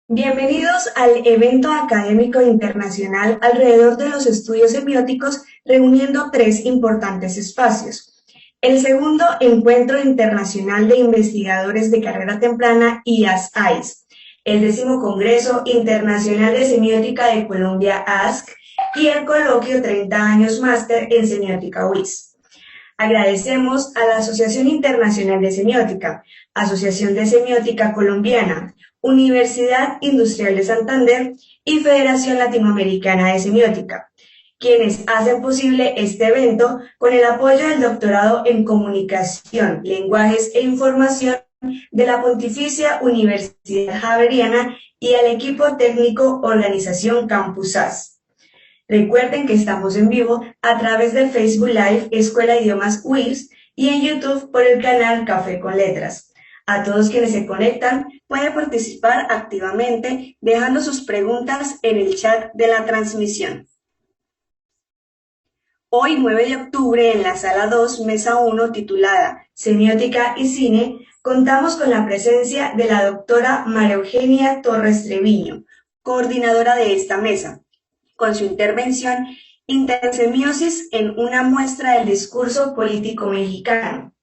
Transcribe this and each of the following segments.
Bienvenidos al evento académico internacional alrededor de los estudios semióticos, reuniendo tres importantes espacios. El segundo Encuentro Internacional de Investigadores de Carrera Temprana IAS-AIS, el 10º Congreso Internacional de Semiótica de Colombia ASC y el coloquio 30 años máster en Semiótica UIS. Agradecemos a la Asociación Internacional de Semiótica, Asociación de Semiótica Colombiana, Universidad Industrial de Santander y Federación Latinoamericana de Semiótica, quienes hacen posible este evento con el apoyo del doctorado en Comunicación, Lenguajes e Información de la Pontificia Universidad Javeriana y al equipo técnico Organización Campus SAS. Recuerden que estamos en vivo a través de Facebook Live Escuela de Idiomas UIRS y en YouTube por el canal Café con Letras. A todos quienes se conectan pueden participar activamente dejando sus preguntas en el chat de la transmisión. Hoy, 9 de octubre, en la Sala 2, Mesa 1, titulada Semiótica y Cine, contamos con la presencia de la doctora María Eugenia Torres Treviño, coordinadora de esta mesa, con su intervención Intersemiosis en una muestra del discurso político mexicano.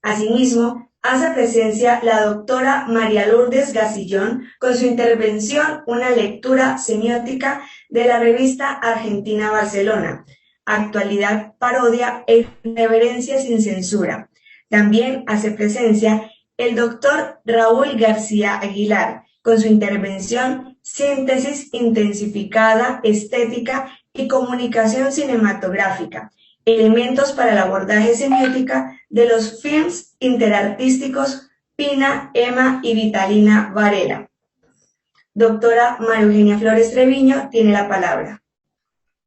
Asimismo, hace presencia la doctora María Lourdes Gasillón con su intervención Una lectura semiótica de la revista Argentina Barcelona, Actualidad, Parodia e Irreverencia sin Censura. También hace presencia el doctor Raúl García Aguilar con su intervención Síntesis intensificada, estética y comunicación cinematográfica, elementos para el abordaje semiótica de los films interartísticos Pina, Emma y Vitalina Varela. Doctora María Eugenia Flores Treviño tiene la palabra.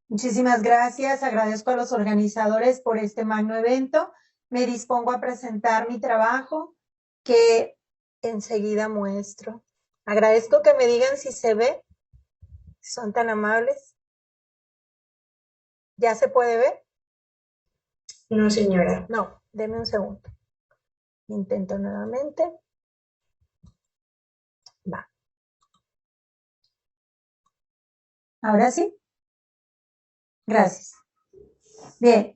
Muchísimas gracias, agradezco a los organizadores por este magno evento. Me dispongo a presentar mi trabajo que enseguida muestro. Agradezco que me digan si se ve, si son tan amables. ¿Ya se puede ver? No, señora. No, denme un segundo. Intento nuevamente. Va. ¿Ahora sí? Gracias. Bien,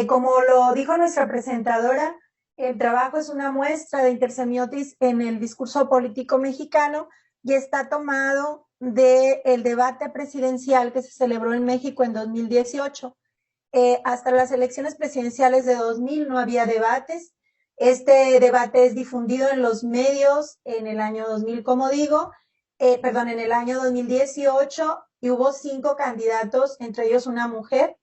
como lo dijo nuestra presentadora, el trabajo es una muestra de intersemiotis en el discurso político mexicano y está tomado del debate presidencial que se celebró en México en 2018. Hasta las elecciones presidenciales de 2000 no había debates. Este debate es difundido en los medios en el año 2000, como digo, en el año 2018, y hubo 5 candidatos, entre ellos una mujer,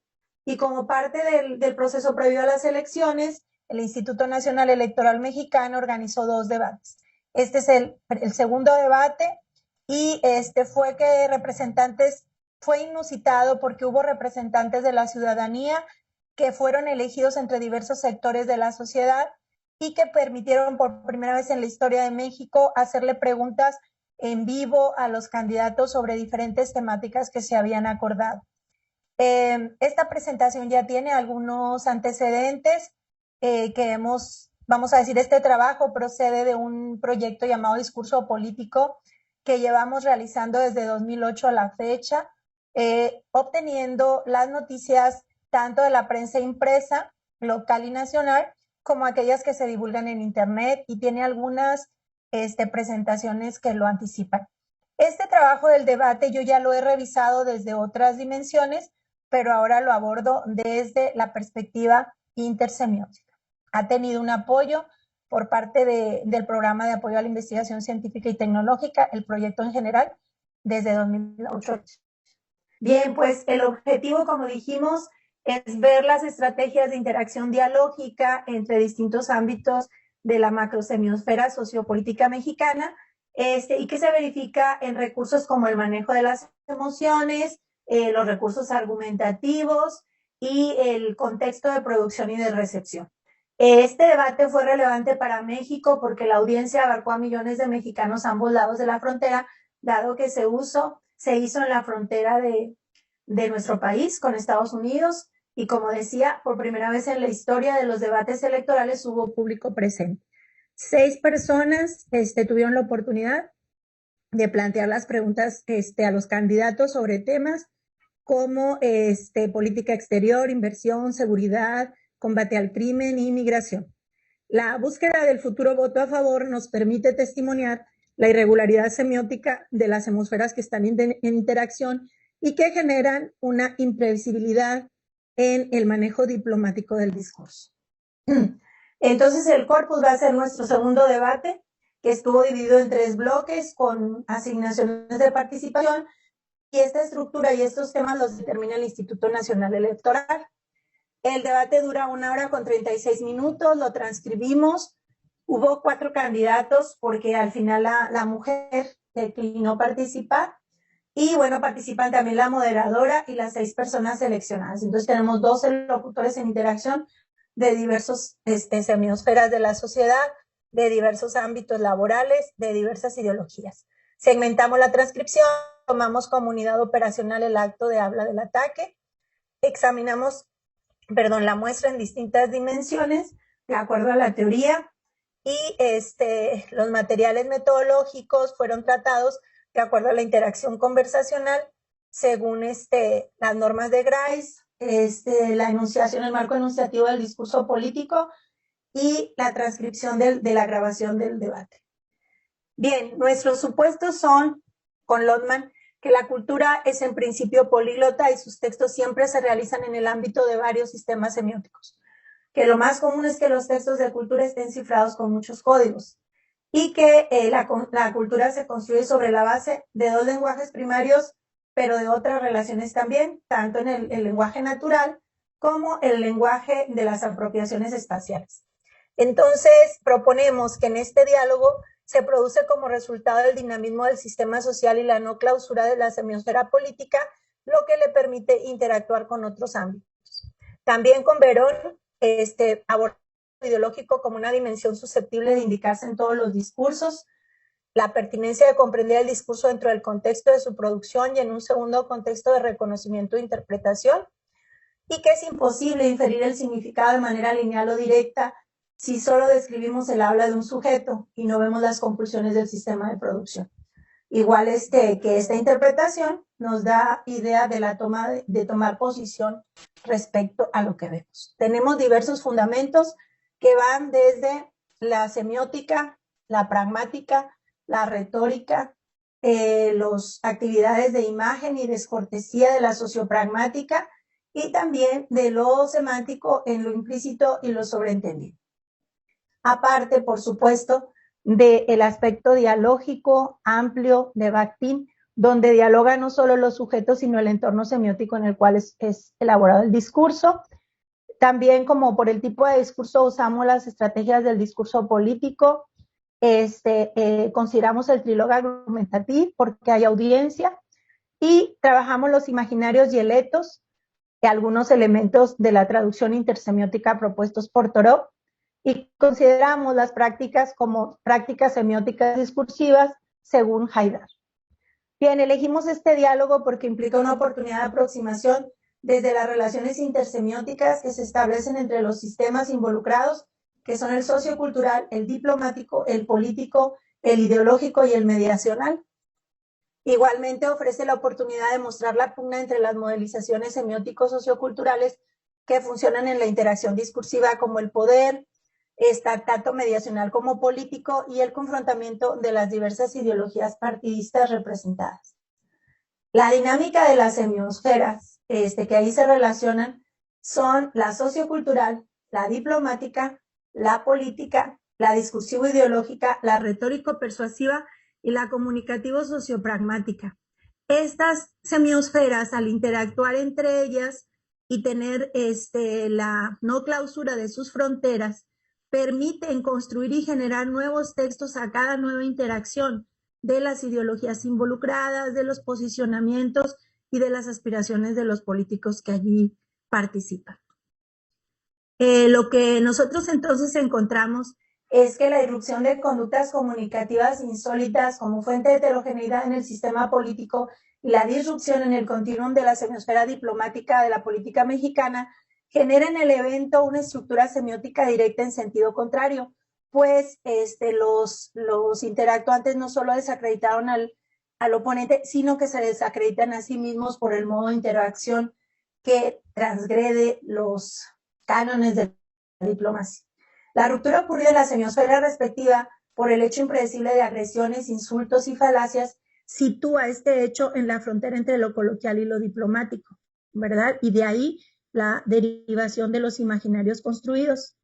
y como parte del proceso previo a las elecciones, el Instituto Nacional Electoral Mexicano organizó 2 debates. Este es el segundo debate, y fue inusitado porque hubo representantes de la ciudadanía que fueron elegidos entre diversos sectores de la sociedad y que permitieron por primera vez en la historia de México hacerle preguntas en vivo a los candidatos sobre diferentes temáticas que se habían acordado. Esta presentación ya tiene algunos antecedentes vamos a decir, este trabajo procede de un proyecto llamado Discurso Político que llevamos realizando desde 2008 a la fecha, obteniendo las noticias tanto de la prensa impresa, local y nacional, como aquellas que se divulgan en internet, y tiene algunas presentaciones que lo anticipan. Este trabajo del debate yo ya lo he revisado desde otras dimensiones, pero ahora lo abordo desde la perspectiva intersemiótica. Ha tenido un apoyo por parte del Programa de Apoyo a la Investigación Científica y Tecnológica, el proyecto en general, desde 2008. Bien, pues el objetivo, como dijimos, es ver las estrategias de interacción dialógica entre distintos ámbitos de la macrosemiosfera sociopolítica mexicana, y que se verifica en recursos como el manejo de las emociones, los recursos argumentativos y el contexto de producción y de recepción. Este debate fue relevante para México porque la audiencia abarcó a millones de mexicanos a ambos lados de la frontera, dado que se hizo en la frontera de nuestro país con Estados Unidos, y como decía, por primera vez en la historia de los debates electorales hubo público presente. 6 personas tuvieron la oportunidad de plantear las preguntas a los candidatos sobre temas como política exterior, inversión, seguridad, combate al crimen y migración. La búsqueda del futuro voto a favor nos permite testimoniar la irregularidad semiótica de las hemisferas que están en interacción y que generan una imprevisibilidad en el manejo diplomático del discurso. Entonces el corpus va a ser nuestro segundo debate, que estuvo dividido en 3 bloques con asignaciones de participación, y esta estructura y estos temas los determina el Instituto Nacional Electoral. El debate dura 1 hora con 36 minutos, lo transcribimos. Hubo 4 candidatos porque al final la mujer declinó participar. Y bueno, participan también la moderadora y las 6 personas seleccionadas. Entonces tenemos 12 locutores en interacción de diversos semiosferas de la sociedad, de diversos ámbitos laborales, de diversas ideologías. Segmentamos la transcripción, tomamos como unidad operacional el acto de habla del ataque, examinamos la muestra en distintas dimensiones, de acuerdo a la teoría, y los materiales metodológicos fueron tratados de acuerdo a la interacción conversacional, según las normas de Grice, la enunciación, el marco enunciativo del discurso político y la transcripción de la grabación del debate. Bien, nuestros supuestos son, con Lotman, que la cultura es en principio políglota y sus textos siempre se realizan en el ámbito de varios sistemas semióticos, que lo más común es que los textos de cultura estén cifrados con muchos códigos y que la cultura se construye sobre la base de 2 lenguajes primarios, pero de otras relaciones también, tanto en el lenguaje natural como el lenguaje de las apropiaciones espaciales. Entonces, proponemos que en este diálogo se produce como resultado del dinamismo del sistema social y la no clausura de la semiosfera política, lo que le permite interactuar con otros ámbitos. También con Verón, abordar el ideológico como una dimensión susceptible de indicarse en todos los discursos, la pertinencia de comprender el discurso dentro del contexto de su producción y en un segundo contexto de reconocimiento e interpretación, y que es imposible inferir el significado de manera lineal o directa si solo describimos el habla de un sujeto y no vemos las conclusiones del sistema de producción. Igual que esta interpretación nos da idea de tomar posición respecto a lo que vemos. Tenemos diversos fundamentos que van desde la semiótica, la pragmática, la retórica, las actividades de imagen y descortesía de la sociopragmática y también de lo semántico en lo implícito y lo sobreentendido. Aparte, por supuesto, del aspecto dialógico amplio de Bakhtin, donde dialoga no solo los sujetos, sino el entorno semiótico en el cual es elaborado el discurso. También, como por el tipo de discurso, usamos las estrategias del discurso político. Consideramos el trílogo argumentativo porque hay audiencia y trabajamos los imaginarios y el etos, algunos elementos de la traducción intersemiótica propuestos por Thoreau, y consideramos las prácticas como prácticas semióticas discursivas según Haidar. Bien, elegimos este diálogo porque implica una oportunidad de aproximación desde las relaciones intersemióticas que se establecen entre los sistemas involucrados, que son el sociocultural, el diplomático, el político, el ideológico y el mediacional. Igualmente ofrece la oportunidad de mostrar la pugna entre las modelizaciones semióticos socioculturales que funcionan en la interacción discursiva como el poder, tanto mediacional como político, y el confrontamiento de las diversas ideologías partidistas representadas. La dinámica de las semiosferas que ahí se relacionan son la sociocultural, la diplomática, la política, la discursivo-ideológica, la retórico-persuasiva y la comunicativo-sociopragmática. Estas semiosferas, al interactuar entre ellas y tener la no clausura de sus fronteras, permiten construir y generar nuevos textos a cada nueva interacción de las ideologías involucradas, de los posicionamientos y de las aspiraciones de los políticos que allí participan. Lo que nosotros entonces encontramos es que la irrupción de conductas comunicativas insólitas como fuente de heterogeneidad en el sistema político y la disrupción en el continuum de la semiosfera diplomática de la política mexicana genera en el evento una estructura semiótica directa en sentido contrario, pues los interactuantes no solo desacreditaron al al oponente, sino que se desacreditan a sí mismos por el modo de interacción que transgrede los cánones de la diplomacia. La ruptura ocurrida en la semiosfera respectiva por el hecho impredecible de agresiones, insultos y falacias sitúa este hecho en la frontera entre lo coloquial y lo diplomático, ¿verdad? Y de ahí la derivación de los imaginarios construidos.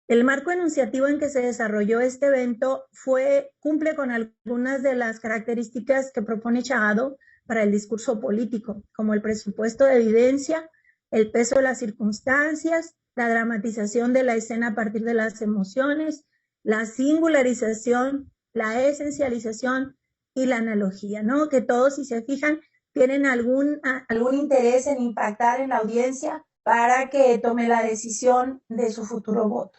El marco enunciativo en que se desarrolló este evento cumple con algunas de las características que propone Chagado para el discurso político, como el presupuesto de evidencia, el peso de las circunstancias, la dramatización de la escena a partir de las emociones, la singularización, la esencialización y la analogía, ¿no? Que todos, si se fijan, tienen algún interés en impactar en la audiencia para que tome la decisión de su futuro voto.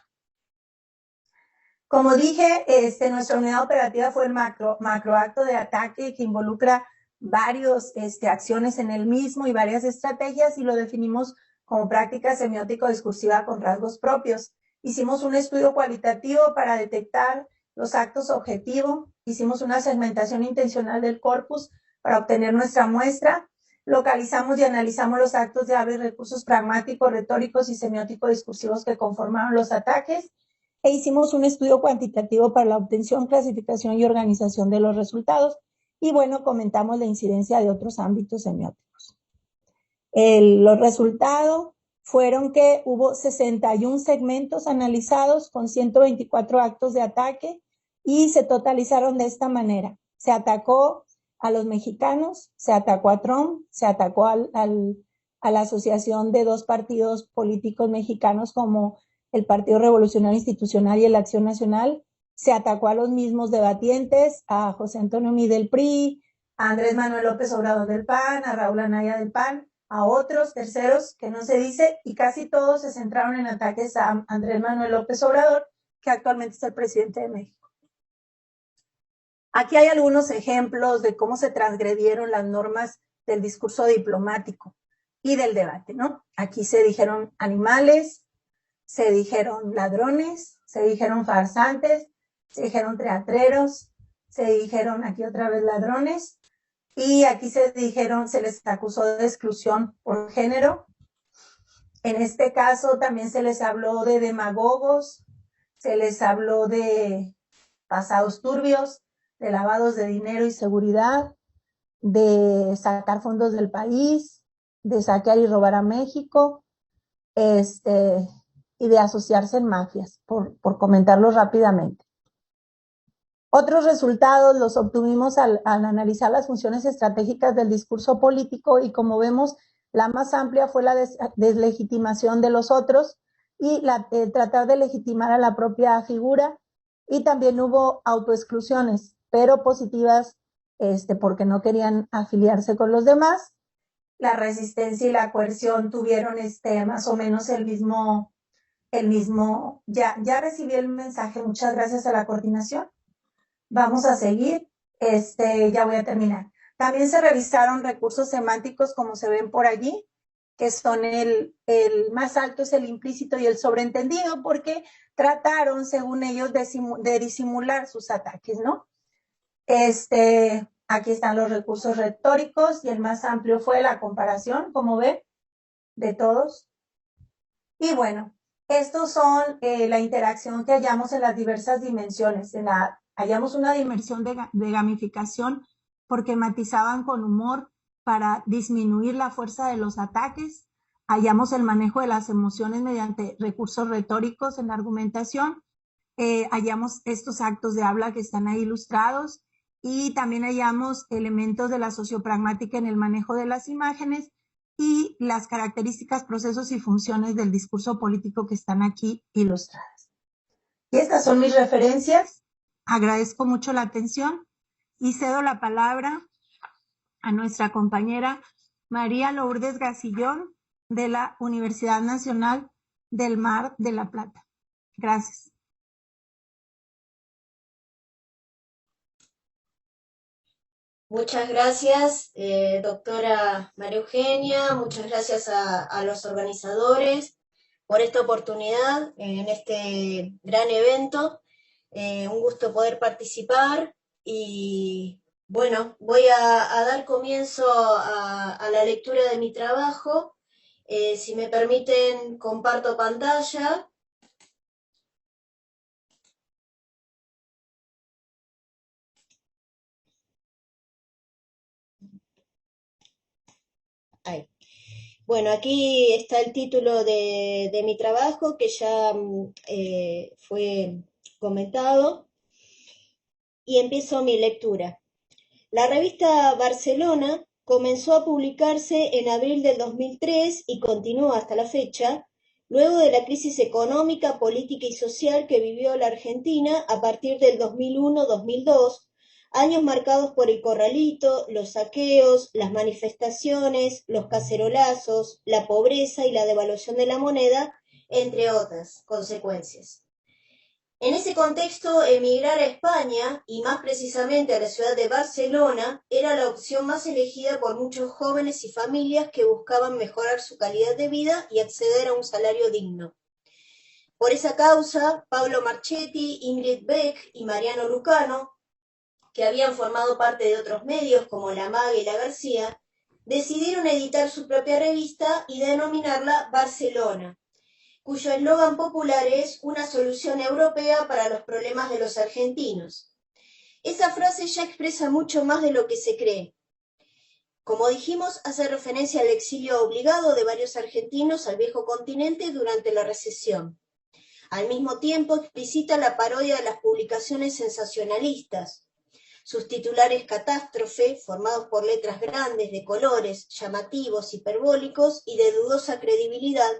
Como dije, nuestra unidad operativa fue el macroacto de ataque que involucra varias acciones en el mismo y varias estrategias, y lo definimos como práctica semiótico-discursiva con rasgos propios. Hicimos un estudio cualitativo para detectar los actos objetivo, hicimos una segmentación intencional del corpus para obtener nuestra muestra, localizamos y analizamos los actos de habla y recursos pragmáticos, retóricos y semiótico-discursivos que conformaron los ataques, e hicimos un estudio cuantitativo para la obtención, clasificación y organización de los resultados. Y bueno, comentamos la incidencia de otros ámbitos semióticos. Los resultados fueron que hubo 61 segmentos analizados con 124 actos de ataque y se totalizaron de esta manera. Se atacó a los mexicanos, se atacó a Trump, se atacó a la asociación de dos partidos políticos mexicanos como el Partido Revolucionario Institucional y el Acción Nacional, se atacó a los mismos debatientes, a José Antonio Meade del PRI, a Andrés Manuel López Obrador del PAN, a Raúl Anaya del PAN, a otros terceros que no se dice, y casi todos se centraron en ataques a Andrés Manuel López Obrador, que actualmente es el presidente de México. Aquí hay algunos ejemplos de cómo se transgredieron las normas del discurso diplomático y del debate, ¿no? Aquí se dijeron animales, se dijeron ladrones, se dijeron farsantes, se dijeron teatreros, se dijeron aquí otra vez ladrones, y aquí se les acusó de exclusión por género. En este caso también se les habló de demagogos, se les habló de pasados turbios, de lavados de dinero y seguridad, de sacar fondos del país, de saquear y robar a México, y de asociarse en mafias, por comentarlo rápidamente. Otros resultados los obtuvimos al analizar las funciones estratégicas del discurso político, y como vemos, la más amplia fue la deslegitimación de los otros y tratar de legitimar a la propia figura, y también hubo autoexclusiones, pero positivas, porque no querían afiliarse con los demás. La resistencia y la coerción tuvieron más o menos el mismo, ya recibí el mensaje, muchas gracias a la coordinación. Vamos a seguir, ya voy a terminar. También se revisaron recursos semánticos, como se ven por allí, que son el más alto es el implícito y el sobreentendido, porque trataron, según ellos, de disimular sus ataques, ¿no? Aquí están los recursos retóricos, y el más amplio fue la comparación, como ven, de todos. Y bueno, estos son la interacción que hallamos en las diversas dimensiones. Hallamos una dimensión de gamificación porque matizaban con humor para disminuir la fuerza de los ataques. Hallamos el manejo de las emociones mediante recursos retóricos en la argumentación. Hallamos estos actos de habla que están ahí ilustrados, y también hallamos elementos de la sociopragmática en el manejo de las imágenes y las características, procesos y funciones del discurso político que están aquí ilustradas. Y estas son mis referencias. Agradezco mucho la atención y cedo la palabra a nuestra compañera María Lourdes Gasillón, de la Universidad Nacional del Mar de la Plata. Gracias. Muchas gracias, doctora María Eugenia, muchas gracias a los organizadores por esta oportunidad en este gran evento. Un gusto poder participar, y Bueno, voy a dar comienzo a la lectura de mi trabajo. Si me permiten, comparto pantalla. Ahí. Bueno, aquí está el título de mi trabajo que ya fue comentado y empiezo mi lectura. La revista Barcelona comenzó a publicarse en abril del 2003 y continúa hasta la fecha, luego de la crisis económica, política y social que vivió la Argentina a partir del 2001-2002, años marcados por el corralito, los saqueos, las manifestaciones, los cacerolazos, la pobreza y la devaluación de la moneda, entre otras consecuencias. En ese contexto, emigrar a España, y más precisamente a la ciudad de Barcelona, era la opción más elegida por muchos jóvenes y familias que buscaban mejorar su calidad de vida y acceder a un salario digno. Por esa causa, Pablo Marchetti, Ingrid Beck y Mariano Lucano, que habían formado parte de otros medios como La Maga y La García, decidieron editar su propia revista y denominarla Barcelona, cuyo eslogan popular es una solución europea para los problemas de los argentinos. Esa frase ya expresa mucho más de lo que se cree. Como dijimos, hace referencia al exilio obligado de varios argentinos al viejo continente durante la recesión. Al mismo tiempo, explicita la parodia de las publicaciones sensacionalistas. Sus titulares catástrofe, formados por letras grandes, de colores, llamativos, hiperbólicos y de dudosa credibilidad,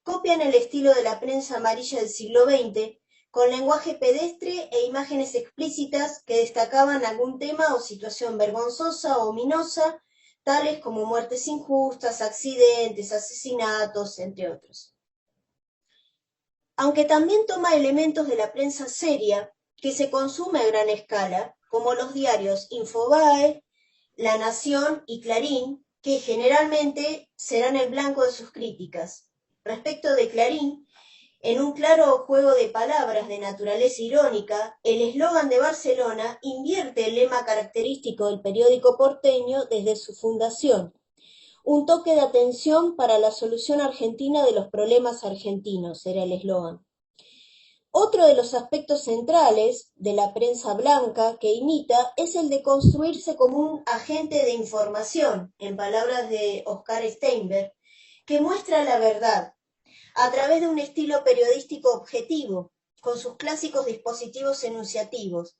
copian el estilo de la prensa amarilla del siglo XX, con lenguaje pedestre e imágenes explícitas que destacaban algún tema o situación vergonzosa o ominosa, tales como muertes injustas, accidentes, asesinatos, entre otros. Aunque también toma elementos de la prensa seria, que se consume a gran escala, como los diarios Infobae, La Nación y Clarín, que generalmente serán el blanco de sus críticas. Respecto de Clarín, en un claro juego de palabras de naturaleza irónica, el eslogan de Barcelona invierte el lema característico del periódico porteño desde su fundación: un toque de atención para la solución argentina de los problemas argentinos, era el eslogan. Otro de los aspectos centrales de la prensa blanca que imita es el de construirse como un agente de información, en palabras de Oscar Steinberg, que muestra la verdad a través de un estilo periodístico objetivo, con sus clásicos dispositivos enunciativos: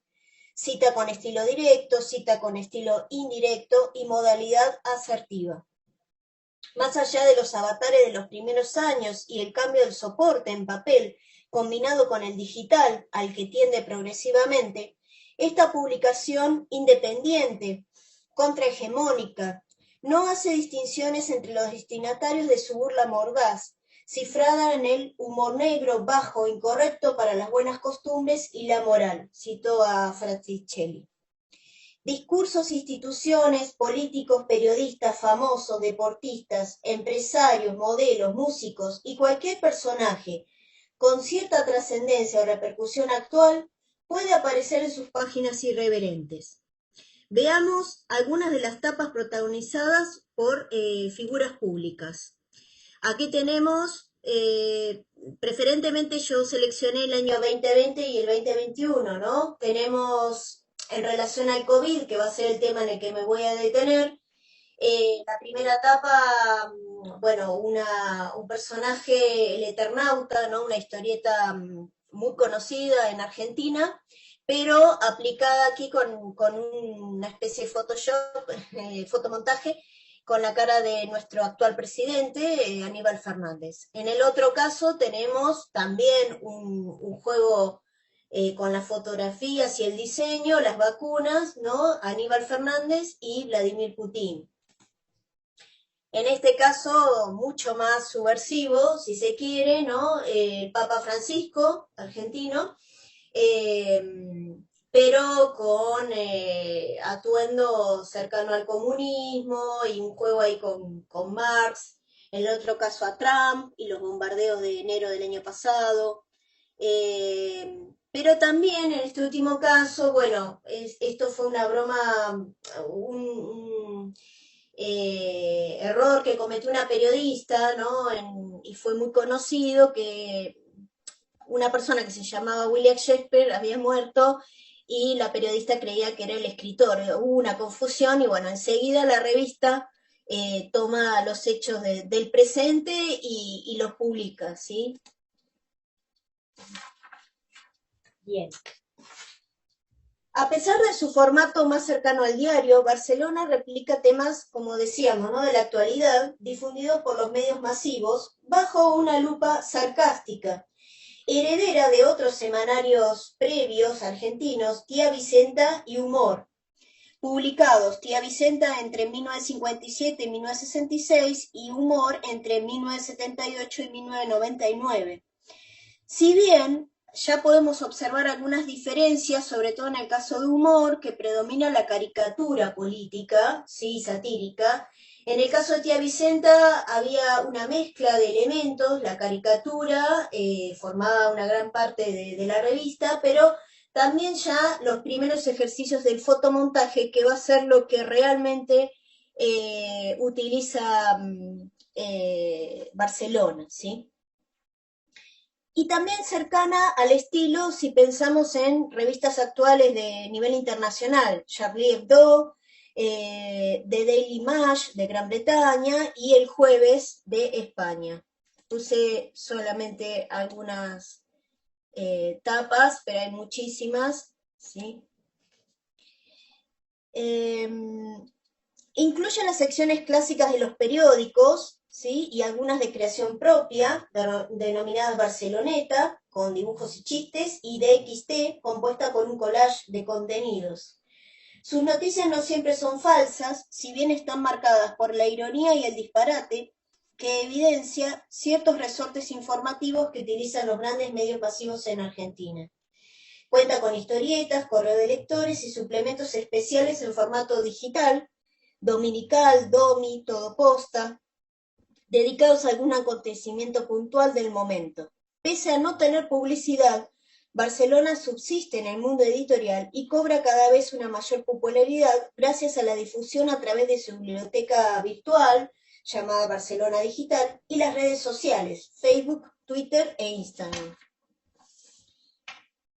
cita con estilo directo, cita con estilo indirecto y modalidad asertiva. Más allá de los avatares de los primeros años y el cambio del soporte en papel combinado con el digital, al que tiende progresivamente, esta publicación independiente, contrahegemónica, no hace distinciones entre los destinatarios de su burla mordaz, cifrada en el humor negro, bajo, incorrecto para las buenas costumbres y la moral, citó a Francischelli. Discursos, instituciones, políticos, periodistas, famosos, deportistas, empresarios, modelos, músicos y cualquier personaje con cierta trascendencia o repercusión actual puede aparecer en sus páginas irreverentes. Veamos algunas de las tapas protagonizadas por figuras públicas. Aquí tenemos, preferentemente yo seleccioné el año 2020 y el 2021, ¿no? Tenemos en relación al COVID, que va a ser el tema en el que me voy a detener, la primera etapa, bueno, un personaje, el Eternauta, ¿no? Una historieta muy conocida en Argentina, pero aplicada aquí con una especie de Photoshop, fotomontaje, con la cara de nuestro actual presidente, Aníbal Fernández. En el otro caso tenemos también un juego con las fotografías y el diseño, las vacunas, ¿no? Aníbal Fernández y Vladimir Putin. En este caso, mucho más subversivo, si se quiere, ¿no? El Papa Francisco, argentino, eh, pero con atuendo cercano al comunismo y un juego ahí con Marx. En el otro caso a Trump y los bombardeos de enero del año pasado. Pero también en este último caso, bueno, esto fue una broma, un error que cometió una periodista, ¿no? Y fue muy conocido que una persona que se llamaba William Shakespeare había muerto y la periodista creía que era el escritor. Hubo una confusión y bueno, enseguida la revista toma los hechos del presente y los publica, ¿sí? Bien. A pesar de su formato más cercano al diario, Barcelona replica temas, como decíamos, ¿no? de la actualidad, difundidos por los medios masivos, bajo una lupa sarcástica, heredera de otros semanarios previos argentinos, Tía Vicenta y Humor, publicados Tía Vicenta entre 1957 y 1966 y Humor entre 1978 y 1999. Si bien ya podemos observar algunas diferencias, sobre todo en el caso de Humor, que predomina la caricatura política, sí, satírica. En el caso de Tía Vicenta había una mezcla de elementos, la caricatura formaba una gran parte de la revista, pero también ya los primeros ejercicios del fotomontaje, que va a ser lo que realmente utiliza Barcelona, ¿sí? Y también cercana al estilo si pensamos en revistas actuales de nivel internacional, Charlie Hebdo, The Daily Mash de Gran Bretaña y El Jueves de España. Puse solamente algunas tapas, pero hay muchísimas, ¿sí? Incluye las secciones clásicas de los periódicos, ¿sí? Y algunas de creación propia, denominadas Barceloneta, con dibujos y chistes, y DXT, compuesta por un collage de contenidos. Sus noticias no siempre son falsas, si bien están marcadas por la ironía y el disparate, que evidencia ciertos resortes informativos que utilizan los grandes medios masivos en Argentina. Cuenta con historietas, correo de lectores y suplementos especiales en formato digital, dominical, domi, todo posta, dedicados a algún acontecimiento puntual del momento. Pese a no tener publicidad, Barcelona subsiste en el mundo editorial y cobra cada vez una mayor popularidad gracias a la difusión a través de su biblioteca virtual, llamada Barcelona Digital, y las redes sociales, Facebook, Twitter e Instagram.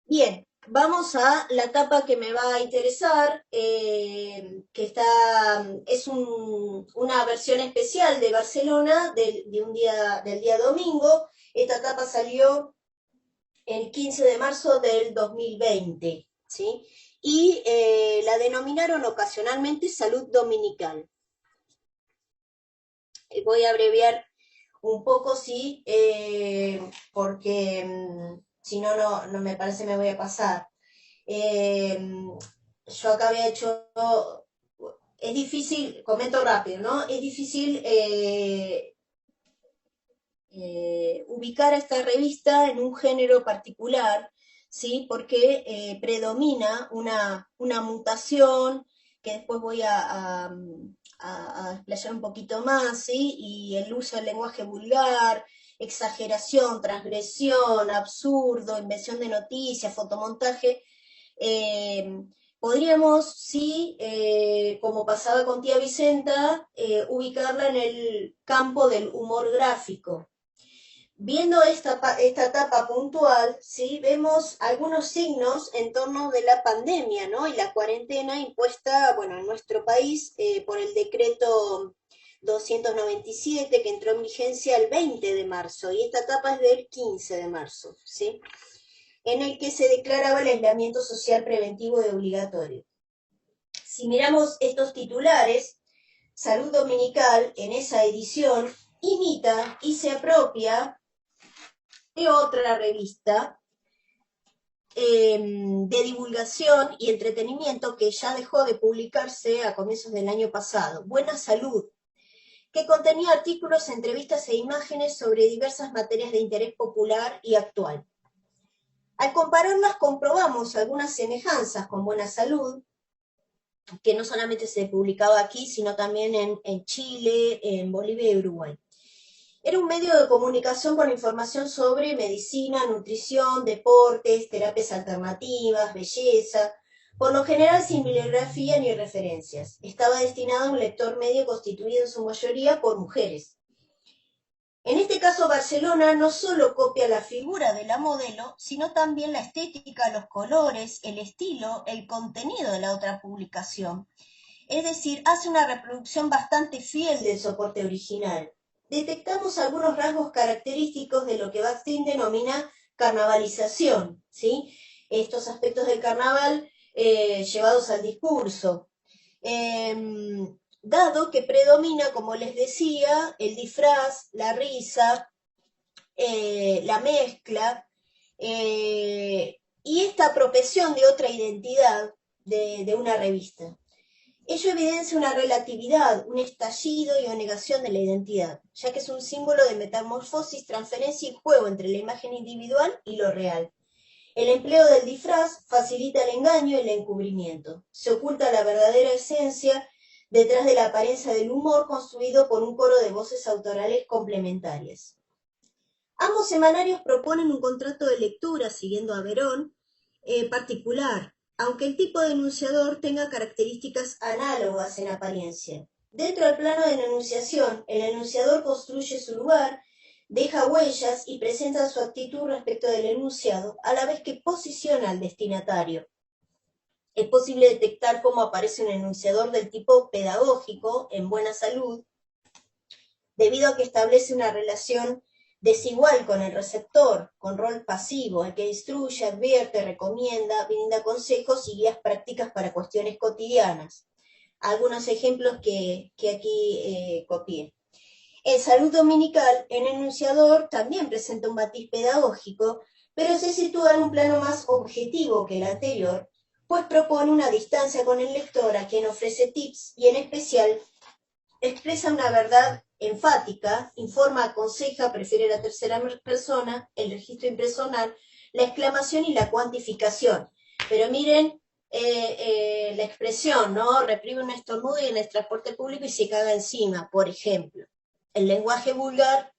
Bien, vamos a la etapa que me va a interesar, que es una versión especial de Barcelona del día domingo. Esta etapa salió el 15 de marzo del 2020, ¿sí? Y la denominaron ocasionalmente Salud Dominical. Voy a abreviar un poco, sí, porque si no, no me parece me voy a pasar. Yo acá había hecho, es difícil, comento rápido, ¿no? Es difícil ubicar a esta revista en un género particular, ¿sí? Porque predomina una mutación que después voy a explayar un poquito más, ¿sí? Y el uso del lenguaje vulgar, exageración, transgresión, absurdo, invención de noticias, fotomontaje. Podríamos, sí, como pasaba con Tía Vicenta, ubicarla en el campo del humor gráfico. Viendo esta etapa puntual, ¿sí? Vemos algunos signos en torno de la pandemia, ¿no? Y la cuarentena impuesta, bueno, en nuestro país por el decreto 297 que entró en vigencia el 20 de marzo, y esta etapa es del 15 de marzo, ¿sí? En el que se declaraba el aislamiento social preventivo y obligatorio. Si miramos estos titulares, Salud Dominical en esa edición imita y se apropia de otra revista de divulgación y entretenimiento que ya dejó de publicarse a comienzos del año pasado, Buena Salud, que contenía artículos, entrevistas e imágenes sobre diversas materias de interés popular y actual. Al compararlas comprobamos algunas semejanzas con Buena Salud, que no solamente se publicaba aquí, sino también en Chile, en Bolivia y Uruguay. Era un medio de comunicación con información sobre medicina, nutrición, deportes, terapias alternativas, belleza, por lo general sin bibliografía ni referencias. Estaba destinado a un lector medio constituido en su mayoría por mujeres. En este caso, Barcelona no solo copia la figura de la modelo, sino también la estética, los colores, el estilo, el contenido de la otra publicación. Es decir, hace una reproducción bastante fiel del soporte original. Detectamos algunos rasgos característicos de lo que Bakhtin denomina carnavalización, ¿sí? Estos aspectos del carnaval llevados al discurso. Dado que predomina, como les decía, el disfraz, la risa, la mezcla, y esta apropiación de otra identidad de una revista. Ello evidencia una relatividad, un estallido y una negación de la identidad, ya que es un símbolo de metamorfosis, transferencia y juego entre la imagen individual y lo real. El empleo del disfraz facilita el engaño y el encubrimiento. Se oculta la verdadera esencia detrás de la apariencia del humor construido por un coro de voces autorales complementarias. Ambos semanarios proponen un contrato de lectura, siguiendo a Verón, particular, aunque el tipo de enunciador tenga características análogas en apariencia. Dentro del plano de la enunciación, el enunciador construye su lugar, deja huellas y presenta su actitud respecto del enunciado, a la vez que posiciona al destinatario. Es posible detectar cómo aparece un enunciador del tipo pedagógico, en buena salud, debido a que establece una relación desigual con el receptor, con rol pasivo, el que instruye, advierte, recomienda, brinda consejos y guías prácticas para cuestiones cotidianas. Algunos ejemplos que aquí copié. En salud dominical, el enunciador también presenta un matiz pedagógico, pero se sitúa en un plano más objetivo que el anterior, pues propone una distancia con el lector a quien ofrece tips y en especial expresa una verdad enfática, informa, aconseja, prefiere la tercera persona, el registro impersonal, la exclamación y la cuantificación. Pero miren la expresión, ¿no? Reprime un estornudo y en el transporte público y se caga encima, por ejemplo. El lenguaje vulgar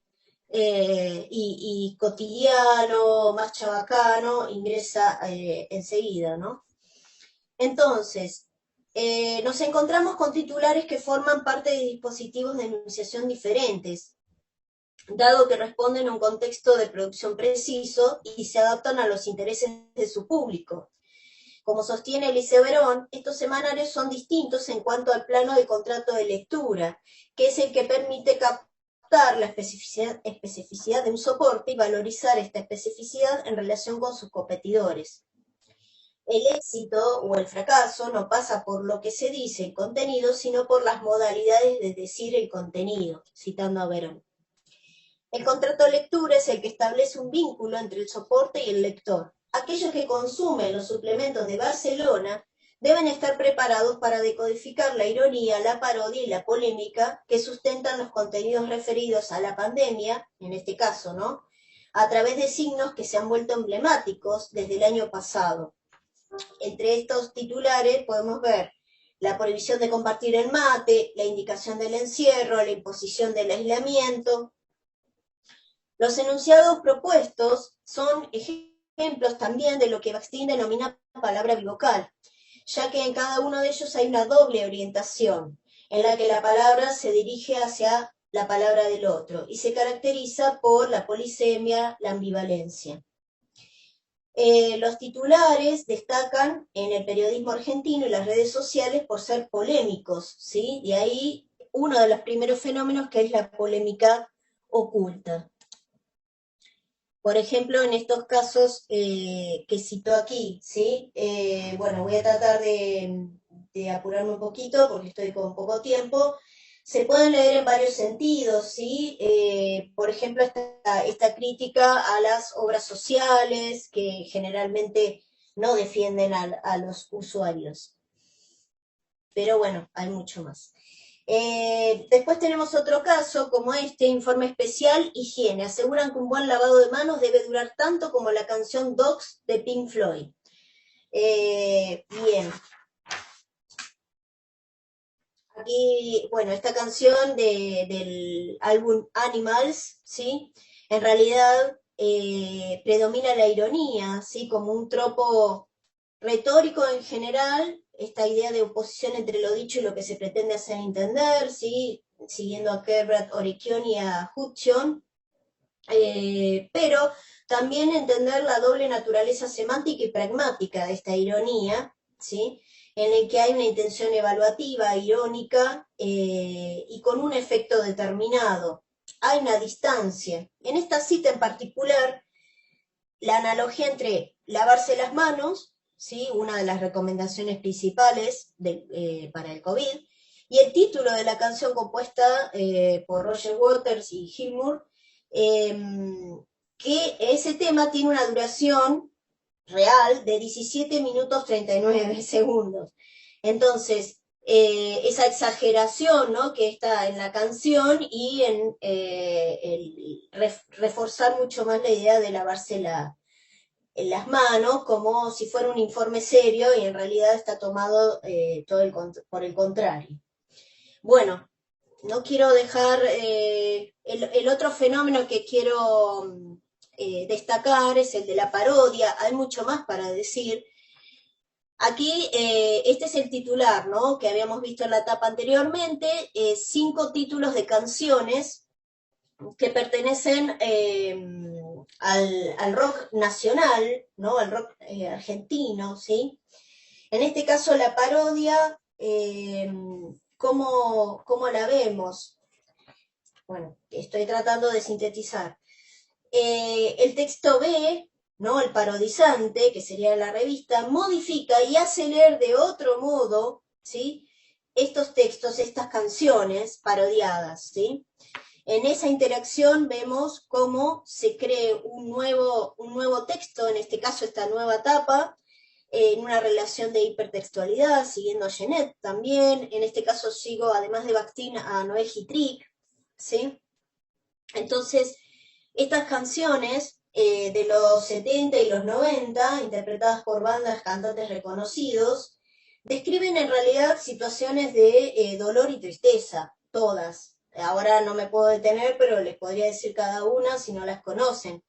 y cotidiano, más chabacano, ingresa enseguida, ¿no? Entonces, nos encontramos con titulares que forman parte de dispositivos de enunciación diferentes, dado que responden a un contexto de producción preciso y se adaptan a los intereses de su público. Como sostiene Eliseo Verón, estos semanarios son distintos en cuanto al plano de contrato de lectura, que es el que permite captar la especificidad de un soporte y valorizar esta especificidad en relación con sus competidores. El éxito o el fracaso no pasa por lo que se dice el contenido, sino por las modalidades de decir el contenido, citando a Verón. El contrato de lectura es el que establece un vínculo entre el soporte y el lector. Aquellos que consumen los suplementos de Barcelona deben estar preparados para decodificar la ironía, la parodia y la polémica que sustentan los contenidos referidos a la pandemia, en este caso, ¿no? A través de signos que se han vuelto emblemáticos desde el año pasado. Entre estos titulares podemos ver la prohibición de compartir el mate, la indicación del encierro, la imposición del aislamiento. Los enunciados propuestos son ejemplos también de lo que Bakhtin denomina palabra bivocal, ya que en cada uno de ellos hay una doble orientación, en la que la palabra se dirige hacia la palabra del otro y se caracteriza por la polisemia, la ambivalencia. Los titulares destacan en el periodismo argentino y las redes sociales por ser polémicos, ¿sí? De ahí uno de los primeros fenómenos que es la polémica oculta. Por ejemplo, en estos casos que citó aquí, ¿sí? Bueno, voy a tratar de apurarme un poquito porque estoy con poco tiempo. Se pueden leer en varios sentidos, ¿sí? Por ejemplo, esta crítica a las obras sociales que generalmente no defienden a los usuarios. Pero bueno, hay mucho más. Después tenemos otro caso, como este, informe especial, higiene. Aseguran que un buen lavado de manos debe durar tanto como la canción Dogs de Pink Floyd. Bien. aquí, bueno, esta canción del álbum Animals, ¿sí? En realidad predomina la ironía, ¿sí? Como un tropo retórico en general, esta idea de oposición entre lo dicho y lo que se pretende hacer entender, ¿sí? Siguiendo a Herbert Orikion y a Hutcheon, pero también entender la doble naturaleza semántica y pragmática de esta ironía, ¿sí? En el que hay una intención evaluativa, irónica, y con un efecto determinado. Hay una distancia. En esta cita en particular, la analogía entre lavarse las manos, ¿sí? Una de las recomendaciones principales para el COVID, y el título de la canción compuesta por Roger Waters y Gilmour, que ese tema tiene una duración real de 17 minutos 39 segundos. Entonces, esa exageración, ¿no?, que está en la canción y en reforzar mucho más la idea de lavarse en las manos como si fuera un informe serio y en realidad está tomado por el contrario. Bueno, no quiero dejar el otro fenómeno que quiero destacar es el de la parodia. Hay mucho más para decir. Aquí, este es el titular, ¿no?, que habíamos visto en la etapa anteriormente, 5 títulos de canciones que pertenecen al rock nacional, ¿no?, al rock argentino, ¿sí? En este caso, la parodia, ¿cómo la vemos? Bueno, estoy tratando de sintetizar. El texto B, ¿no?, el parodizante, que sería la revista, modifica y hace leer de otro modo, ¿sí?, estos textos, estas canciones parodiadas, ¿sí? En esa interacción vemos cómo se cree un nuevo texto, en este caso esta nueva etapa, en una relación de hipertextualidad, siguiendo a Genet también. En este caso sigo, además de Bakhtin, a Noé Gitrick, ¿sí? Entonces, estas canciones de los 70 y los 90, interpretadas por bandas, cantantes reconocidos, describen en realidad situaciones de dolor y tristeza, todas. Ahora no me puedo detener, pero les podría decir cada una si no las conocen.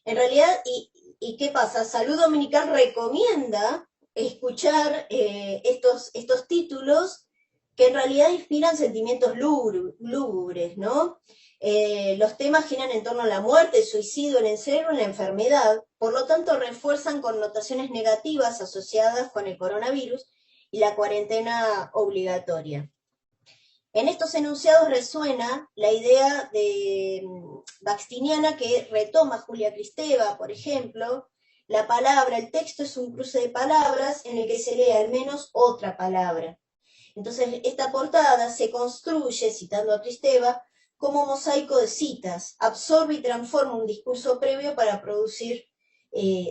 En realidad, ¿y qué pasa? Salud Dominical recomienda escuchar estos títulos que en realidad inspiran sentimientos lúgubres, ¿no? Los temas giran en torno a la muerte, el suicidio, el encierro, la enfermedad, por lo tanto refuerzan connotaciones negativas asociadas con el coronavirus y la cuarentena obligatoria. En estos enunciados resuena la idea de baxtiniana que retoma Julia Kristeva, por ejemplo. La palabra, el texto es un cruce de palabras en el que se lee al menos otra palabra. Entonces, esta portada se construye, citando a Kristeva, como mosaico de citas, absorbe y transforma un discurso previo para producir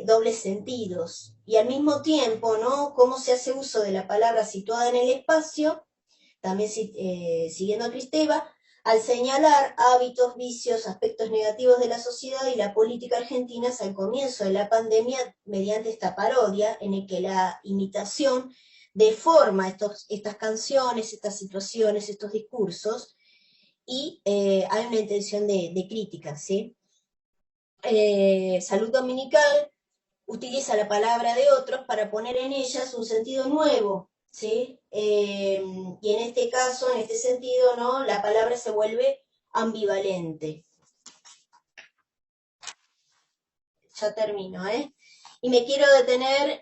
dobles sentidos. Y al mismo tiempo, ¿no?, cómo se hace uso de la palabra situada en el espacio, también siguiendo a Kristeva, al señalar hábitos, vicios, aspectos negativos de la sociedad y la política argentina al comienzo de la pandemia mediante esta parodia en el que la imitación deforma estas canciones, estas situaciones, estos discursos, y hay una intención de crítica, ¿sí? Salud Dominical utiliza la palabra de otros para poner en ellas un sentido nuevo, ¿sí? Y en este caso, en este sentido, ¿no?, la palabra se vuelve ambivalente. Ya termino, ¿eh? Y me quiero detener,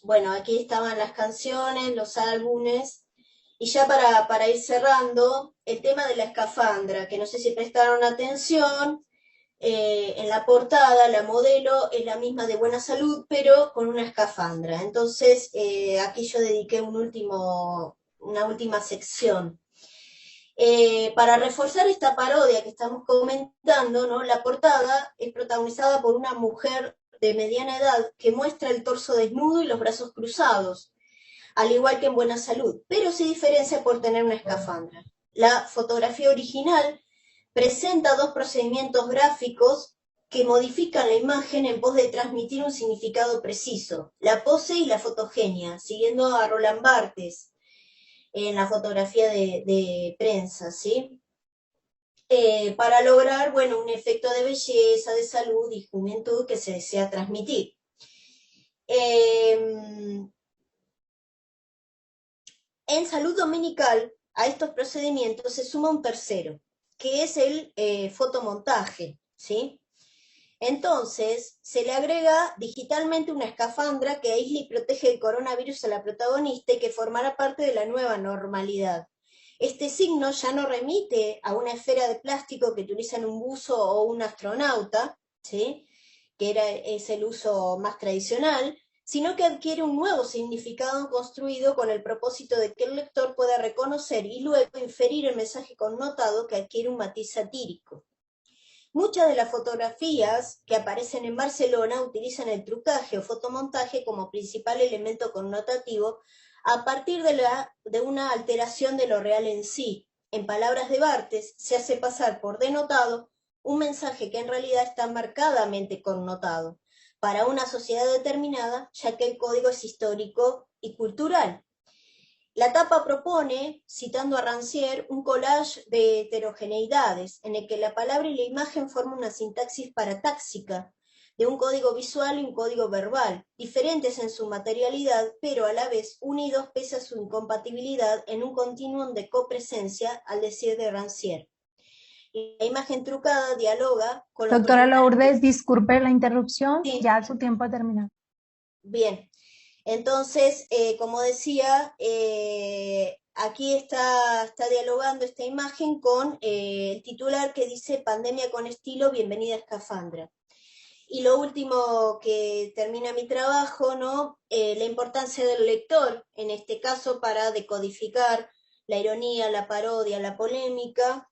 bueno, aquí estaban las canciones, los álbumes, y ya para ir cerrando, el tema de la escafandra, que no sé si prestaron atención. En la portada la modelo es la misma de Buena Salud, pero con una escafandra. Entonces, aquí yo dediqué una última sección. Para reforzar esta parodia que estamos comentando, ¿no?, la portada es protagonizada por una mujer de mediana edad que muestra el torso desnudo y los brazos cruzados, al igual que en Buena Salud, pero se diferencia por tener una escafandra. La fotografía original presenta 2 procedimientos gráficos que modifican la imagen en pos de transmitir un significado preciso, la pose y la fotogenia, siguiendo a Roland Barthes. en la fotografía de prensa, ¿sí? Para lograr, bueno, un efecto de belleza, de salud y juventud que se desea transmitir. En salud dominical, a estos procedimientos se suma un tercero, que es el fotomontaje, ¿sí? Entonces, se le agrega digitalmente una escafandra que aísla y protege del coronavirus a la protagonista y que formará parte de la nueva normalidad. Este signo ya no remite a una esfera de plástico que utilizan un buzo o un astronauta, ¿sí? Es el uso más tradicional, sino que adquiere un nuevo significado construido con el propósito de que el lector pueda reconocer y luego inferir el mensaje connotado que adquiere un matiz satírico. Muchas de las fotografías que aparecen en Barcelona utilizan el trucaje o fotomontaje como principal elemento connotativo a partir de una alteración de lo real en sí. En palabras de Barthes, se hace pasar por denotado un mensaje que en realidad está marcadamente connotado para una sociedad determinada, ya que el código es histórico y cultural. La tapa propone, citando a Rancière, un collage de heterogeneidades, en el que la palabra y la imagen forman una sintaxis paratáxica, de un código visual y un código verbal, diferentes en su materialidad, pero a la vez unidos pese a su incompatibilidad en un continuum de copresencia, al decir de Rancière. La imagen trucada dialoga con los Doctora dominantes. Lourdes, disculpe la interrupción, Sí. ya su tiempo ha terminado. Bien. Entonces, como decía, aquí está dialogando esta imagen con el titular que dice Pandemia con estilo, bienvenida a Escafandra. Y lo último que termina mi trabajo, ¿no? La importancia del lector, en este caso, para decodificar la ironía, la parodia, la polémica,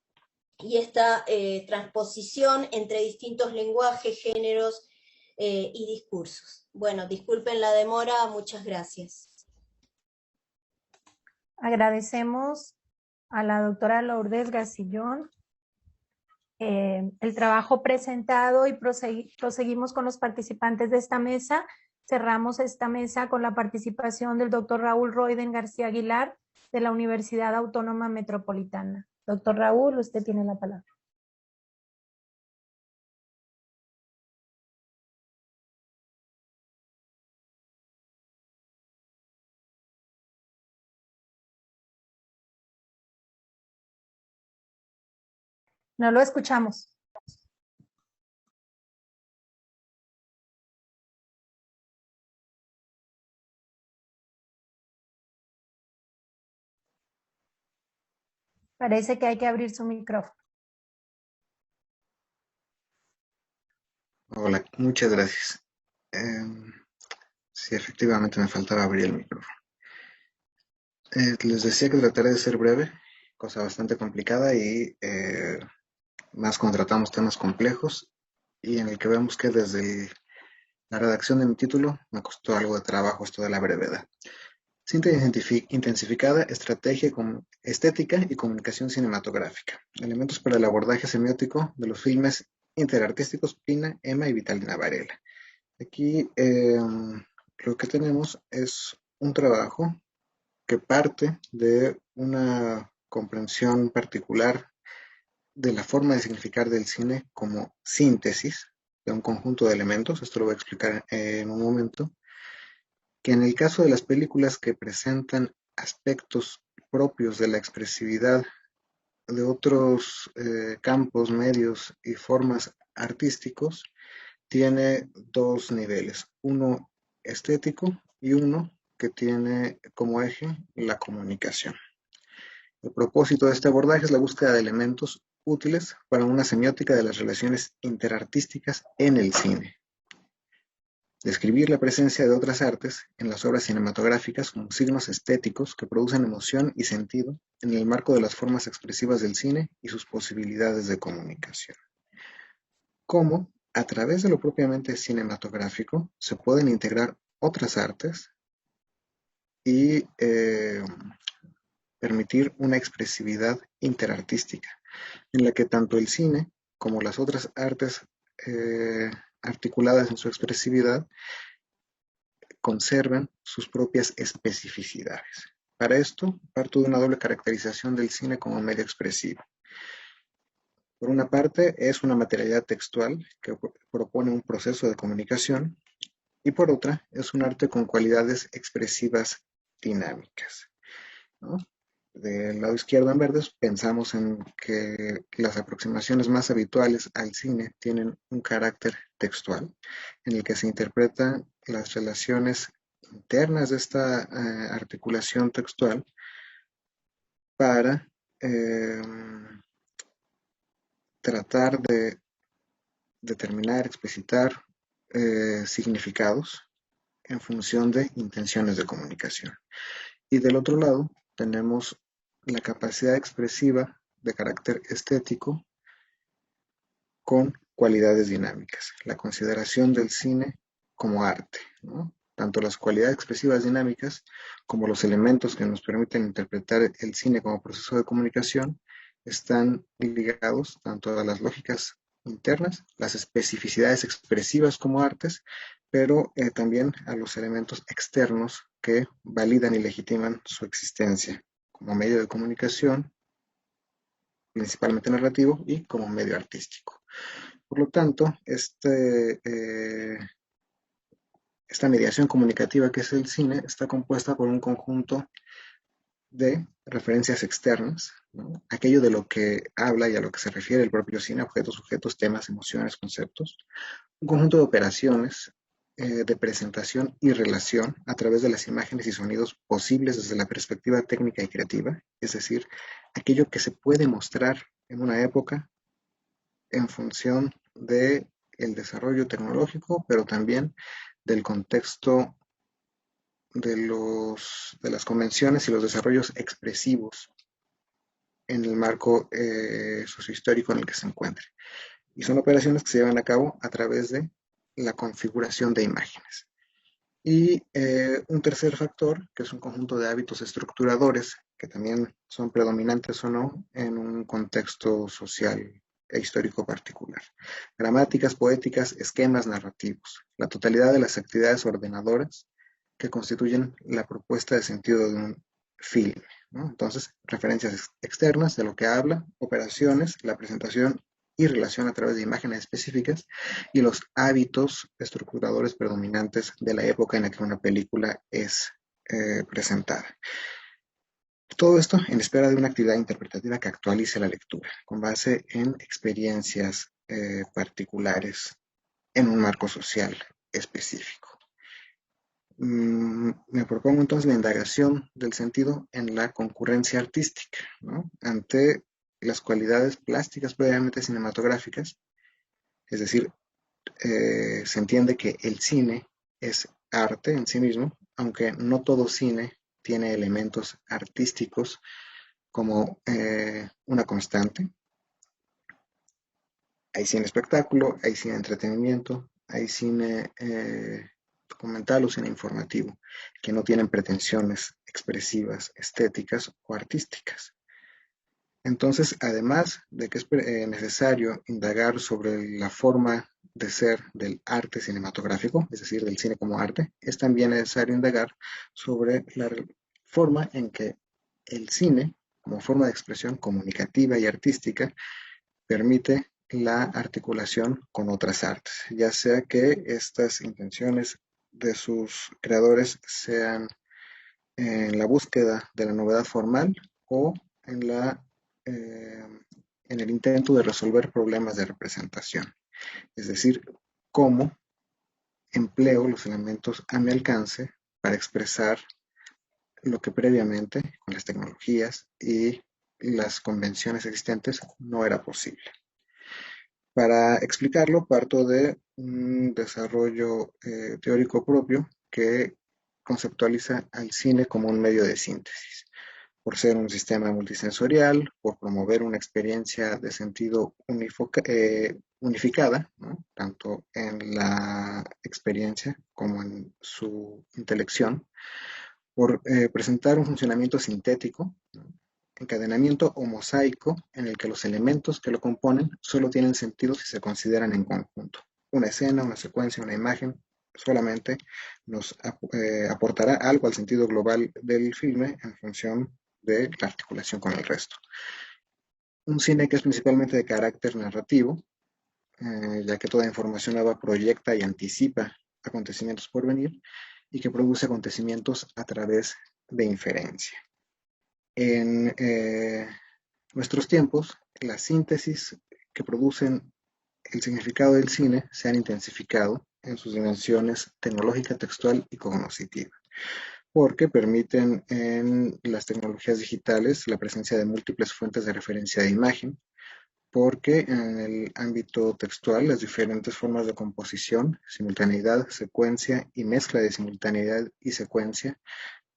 y esta transposición entre distintos lenguajes, géneros y discursos. Bueno, disculpen la demora, muchas gracias. Agradecemos a la doctora Lourdes Gasillón el trabajo presentado y proseguimos con los participantes de esta mesa. Cerramos esta mesa con la participación del doctor Raúl Roiden García Aguilar de la Universidad Autónoma Metropolitana. Doctor Raúl, usted tiene la palabra. No lo escuchamos. Parece que hay que abrir su micrófono. Hola, muchas gracias. Sí, efectivamente me faltaba abrir el micrófono. Les decía que trataré de ser breve, cosa bastante complicada y más cuando tratamos temas complejos y en el que vemos que desde la redacción de mi título me costó algo de trabajo esto de la brevedad. Síntesis intensificada, estrategia, estética y comunicación cinematográfica. Elementos para el abordaje semiótico de los filmes interartísticos Pina, Emma y Vitalina Varela. Aquí lo que tenemos es un trabajo que parte de una comprensión particular de la forma de significar del cine como síntesis de un conjunto de elementos, esto lo voy a explicar en un momento, que en el caso de las películas que presentan aspectos propios de la expresividad de otros campos, medios y formas artísticos, tiene dos niveles, uno estético y uno que tiene como eje la comunicación. El propósito de este abordaje es la búsqueda de elementos útiles para una semiótica de las relaciones interartísticas en el cine. Describir la presencia de otras artes en las obras cinematográficas como signos estéticos que producen emoción y sentido en el marco de las formas expresivas del cine y sus posibilidades de comunicación. Cómo, a través de lo propiamente cinematográfico, se pueden integrar otras artes y permitir una expresividad interartística, en la que tanto el cine como las otras artes articuladas en su expresividad conservan sus propias especificidades. Para esto, parto de una doble caracterización del cine como medio expresivo. Por una parte, es una materialidad textual que propone un proceso de comunicación, y por otra, es un arte con cualidades expresivas dinámicas, ¿no? Del lado izquierdo en verdes pensamos en que las aproximaciones más habituales al cine tienen un carácter textual, en el que se interpretan las relaciones internas de esta articulación textual para eh, tratar de determinar, explicitar significados en función de intenciones de comunicación. Y del otro lado tenemos la capacidad expresiva de carácter estético con cualidades dinámicas, la consideración del cine como arte, ¿no? Tanto las cualidades expresivas dinámicas como los elementos que nos permiten interpretar el cine como proceso de comunicación están ligados tanto a las lógicas internas, las especificidades expresivas como artes, pero también a los elementos externos que validan y legitiman su existencia como medio de comunicación, principalmente narrativo, y como medio artístico. Por lo tanto, esta mediación comunicativa que es el cine está compuesta por un conjunto de referencias externas, ¿no? Aquello de lo que habla y a lo que se refiere el propio cine, objetos, sujetos, temas, emociones, conceptos, un conjunto de operaciones de presentación y relación a través de las imágenes y sonidos posibles desde la perspectiva técnica y creativa, es decir, aquello que se puede mostrar en una época en función de el desarrollo tecnológico, pero también del contexto de las convenciones y los desarrollos expresivos en el marco sociohistórico en el que se encuentre. Y son operaciones que se llevan a cabo a través de la configuración de imágenes. Y un tercer factor, que es un conjunto de hábitos estructuradores, que también son predominantes o no en un contexto social e histórico particular. Gramáticas, poéticas, esquemas narrativos, la totalidad de las actividades ordenadoras que constituyen la propuesta de sentido de un film, ¿no? Entonces, referencias externas de lo que habla, operaciones, la presentación y relación a través de imágenes específicas y los hábitos estructuradores predominantes de la época en la que una película es presentada. Todo esto en espera de una actividad interpretativa que actualice la lectura, con base en experiencias particulares en un marco social específico. Me propongo entonces la indagación del sentido en la concurrencia artística, ¿no? Ante las cualidades plásticas previamente cinematográficas, es decir, se entiende que el cine es arte en sí mismo, aunque no todo cine tiene elementos artísticos como una constante. Hay cine espectáculo, hay cine entretenimiento, hay cine documental o cine informativo, que no tienen pretensiones expresivas, estéticas o artísticas. Entonces, además de que es necesario indagar sobre la forma de ser del arte cinematográfico, es decir, del cine como arte, es también necesario indagar sobre la forma en que el cine, como forma de expresión comunicativa y artística, permite la articulación con otras artes, ya sea que estas intenciones de sus creadores sean en la búsqueda de la novedad formal o en el intento de resolver problemas de representación, es decir, cómo empleo los elementos a mi alcance para expresar lo que previamente con las tecnologías y las convenciones existentes no era posible. Para explicarlo, parto de un desarrollo teórico propio que conceptualiza al cine como un medio de síntesis, por ser un sistema multisensorial, por promover una experiencia de sentido unificada, ¿no? Tanto en la experiencia como en su intelección, por presentar un funcionamiento sintético, ¿no? Encadenamiento o mosaico en el que los elementos que lo componen solo tienen sentido si se consideran en conjunto. Una escena, una secuencia, una imagen solamente nos aportará algo al sentido global del filme en función de la articulación con el resto. Un cine que es principalmente de carácter narrativo, ya que toda información nueva proyecta y anticipa acontecimientos por venir y que produce acontecimientos a través de inferencia. En nuestros tiempos, las síntesis que producen el significado del cine se han intensificado en sus dimensiones tecnológica, textual y cognoscitiva, porque permiten en las tecnologías digitales la presencia de múltiples fuentes de referencia de imagen, porque en el ámbito textual las diferentes formas de composición, simultaneidad, secuencia y mezcla de simultaneidad y secuencia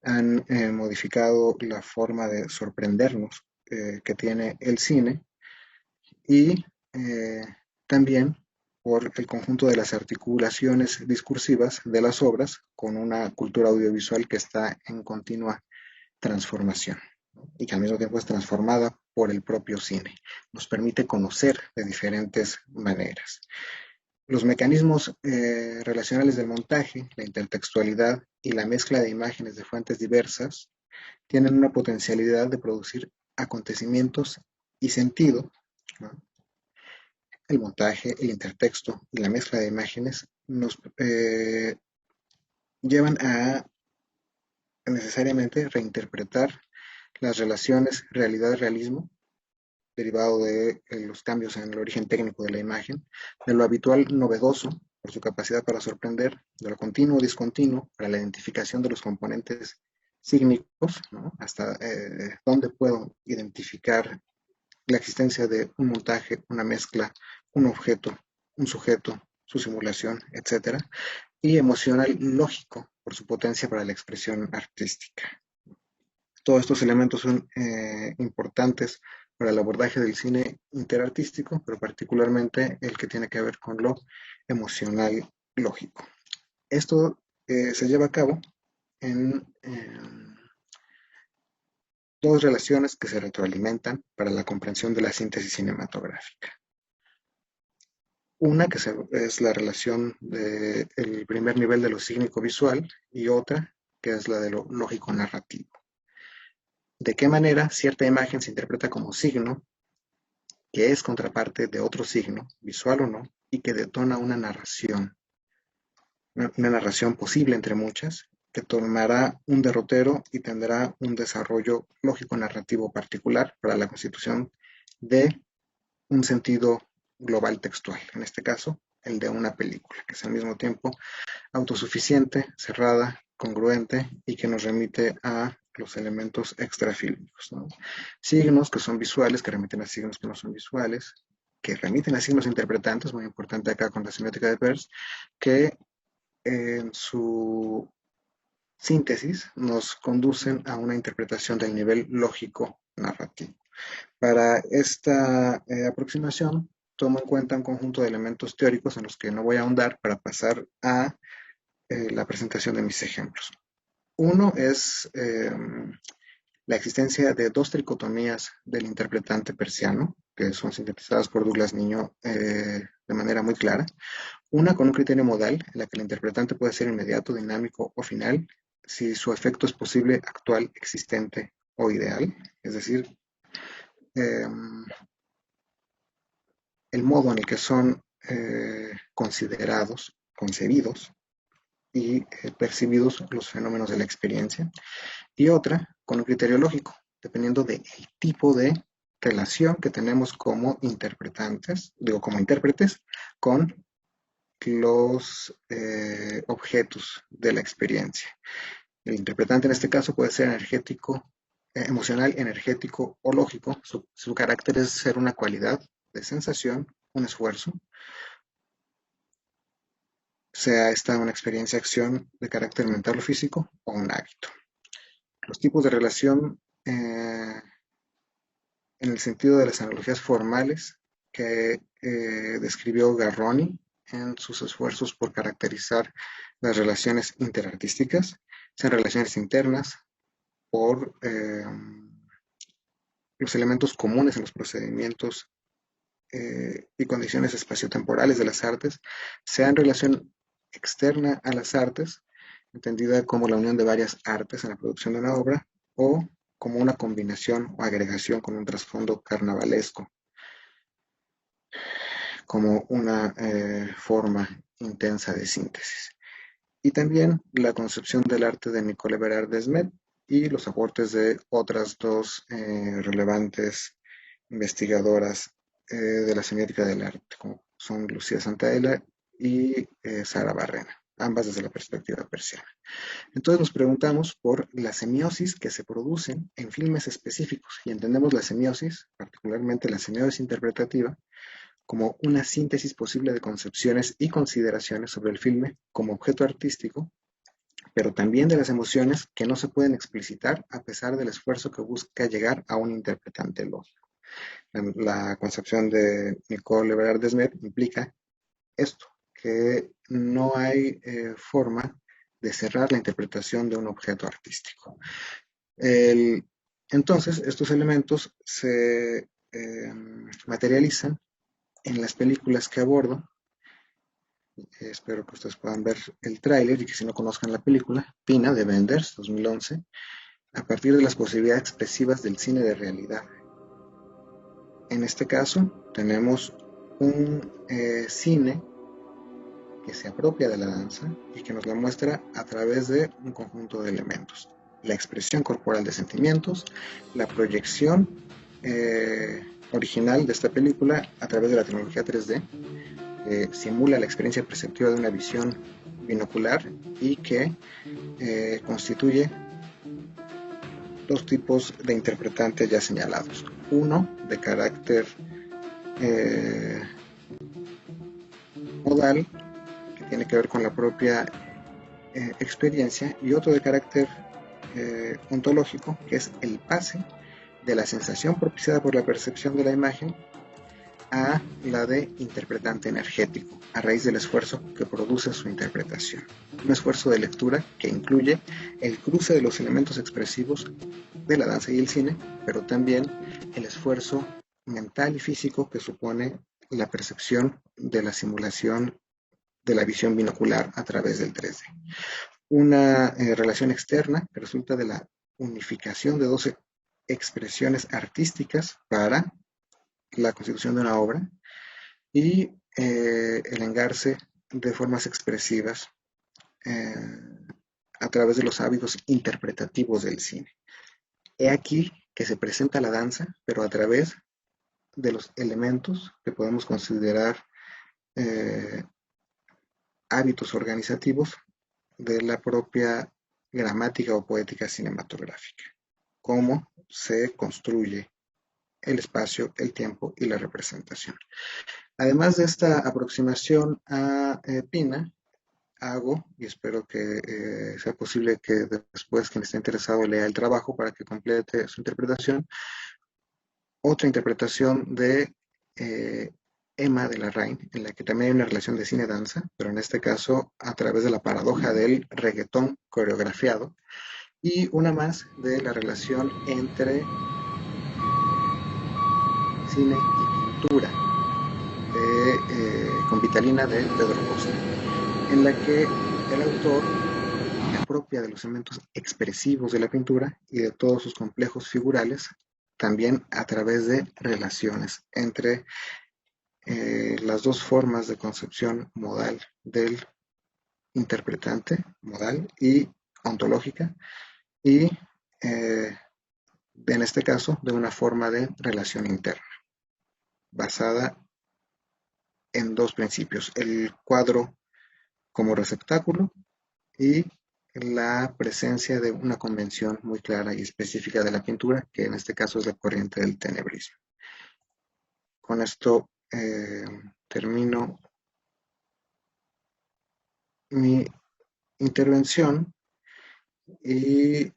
han modificado la forma de sorprendernos que tiene el cine y también por el conjunto de las articulaciones discursivas de las obras con una cultura audiovisual que está en continua transformación, ¿no? Y que al mismo tiempo es transformada por el propio cine. Nos permite conocer de diferentes maneras. Los mecanismos relacionales del montaje, la intertextualidad y la mezcla de imágenes de fuentes diversas tienen una potencialidad de producir acontecimientos y sentido, ¿no? El montaje, el intertexto y la mezcla de imágenes nos llevan a necesariamente reinterpretar las relaciones realidad-realismo, derivado de los cambios en el origen técnico de la imagen, de lo habitual novedoso por su capacidad para sorprender, de lo continuo discontinuo para la identificación de los componentes sígnicos, ¿no? Hasta dónde puedo identificar la existencia de un montaje, una mezcla, un objeto, un sujeto, su simulación, etcétera, y emocional lógico por su potencia para la expresión artística. Todos estos elementos son importantes para el abordaje del cine interartístico, pero particularmente el que tiene que ver con lo emocional lógico. Esto se lleva a cabo en dos relaciones que se retroalimentan para la comprensión de la síntesis cinematográfica. Una que es la relación del primer nivel de lo sígnico-visual y otra que es la de lo lógico-narrativo. De qué manera cierta imagen se interpreta como signo, que es contraparte de otro signo, visual o no, y que detona una narración posible entre muchas, que tomará un derrotero y tendrá un desarrollo lógico-narrativo particular para la constitución de un sentido global textual, en este caso, el de una película, que es al mismo tiempo autosuficiente, cerrada, congruente y que nos remite a los elementos extrafílmicos, ¿no? Signos que son visuales, que remiten a signos que no son visuales, que remiten a signos interpretantes, muy importante acá con la semiótica de Peirce, que en su síntesis nos conducen a una interpretación del nivel lógico narrativo. Para esta aproximación tomo en cuenta un conjunto de elementos teóricos en los que no voy a ahondar para pasar a la presentación de mis ejemplos. Uno es la existencia de dos tricotomías del interpretante persiano, que son sintetizadas por Douglas Niño de manera muy clara. Una con un criterio modal, en la que el interpretante puede ser inmediato, dinámico o final, si su efecto es posible, actual, existente o ideal. Es decir, el modo en el que son considerados, concebidos y percibidos los fenómenos de la experiencia. Y otra con un criterio lógico, dependiendo del tipo de relación que tenemos como interpretantes, como intérpretes, con los objetos de la experiencia. El interpretante en este caso puede ser energético, emocional, energético o lógico. Su carácter es ser una cualidad de sensación, un esfuerzo, sea esta una experiencia, acción de carácter mental o físico o un hábito. Los tipos de relación en el sentido de las analogías formales que describió Garroni en sus esfuerzos por caracterizar las relaciones interartísticas, sean relaciones internas por los elementos comunes en los procedimientos y condiciones espaciotemporales de las artes, sean externa a las artes, entendida como la unión de varias artes en la producción de una obra, o como una combinación o agregación con un trasfondo carnavalesco, como una forma intensa de síntesis. Y también la concepción del arte de Nicole Bérard Desmet y los aportes de otras dos relevantes investigadoras de la semiótica del arte, como son Lucía Santaella y Sara Barrena, ambas desde la perspectiva persiana. Entonces nos preguntamos por la semiosis que se producen en filmes específicos y entendemos la semiosis, particularmente la semiosis interpretativa, como una síntesis posible de concepciones y consideraciones sobre el filme como objeto artístico, pero también de las emociones que no se pueden explicitar a pesar del esfuerzo que busca llegar a un interpretante lógico. La concepción de Nicole Eberhard Desmet implica esto, que no hay forma de cerrar la interpretación de un objeto artístico. Entonces, estos elementos se materializan en las películas que abordo. Espero que ustedes puedan ver el tráiler y que si no conozcan la película, Pina de Wenders, 2011, a partir de las posibilidades expresivas del cine de realidad. En este caso, tenemos un cine que se apropia de la danza y que nos la muestra a través de un conjunto de elementos. La expresión corporal de sentimientos, la proyección original de esta película a través de la tecnología 3D, que simula la experiencia perceptiva de una visión binocular y que constituye dos tipos de interpretantes ya señalados. Uno de carácter modal, que tiene que ver con la propia experiencia, y otro de carácter ontológico, que es el pase de la sensación propiciada por la percepción de la imagen a la de interpretante energético, a raíz del esfuerzo que produce su interpretación. Un esfuerzo de lectura que incluye el cruce de los elementos expresivos de la danza y el cine, pero también el esfuerzo mental y físico que supone la percepción de la simulación de la visión binocular a través del 3D. Una relación externa que resulta de la unificación de 12 expresiones artísticas para la constitución de una obra y el engarce de formas expresivas eh, a través de los hábitos interpretativos del cine. He aquí que se presenta la danza, pero a través de los elementos que podemos considerar hábitos organizativos de la propia gramática o poética cinematográfica. Cómo se construye el espacio, el tiempo y la representación. Además de esta aproximación a Pina, hago, y espero que sea posible que después quien esté interesado lea el trabajo para que complete su interpretación, otra interpretación de Emma de Larraín, en la que también hay una relación de cine-danza, pero en este caso a través de la paradoja del reggaetón coreografiado, y una más de la relación entre cine y pintura, con Vitalina de Pedro Costa, en la que el autor se apropia de los elementos expresivos de la pintura y de todos sus complejos figurales, también a través de relaciones entre las dos formas de concepción modal del interpretante, modal y ontológica, y en este caso de una forma de relación interna, basada en dos principios: el cuadro como receptáculo y la presencia de una convención muy clara y específica de la pintura, que en este caso es la corriente del tenebrismo. Con esto termino mi intervención y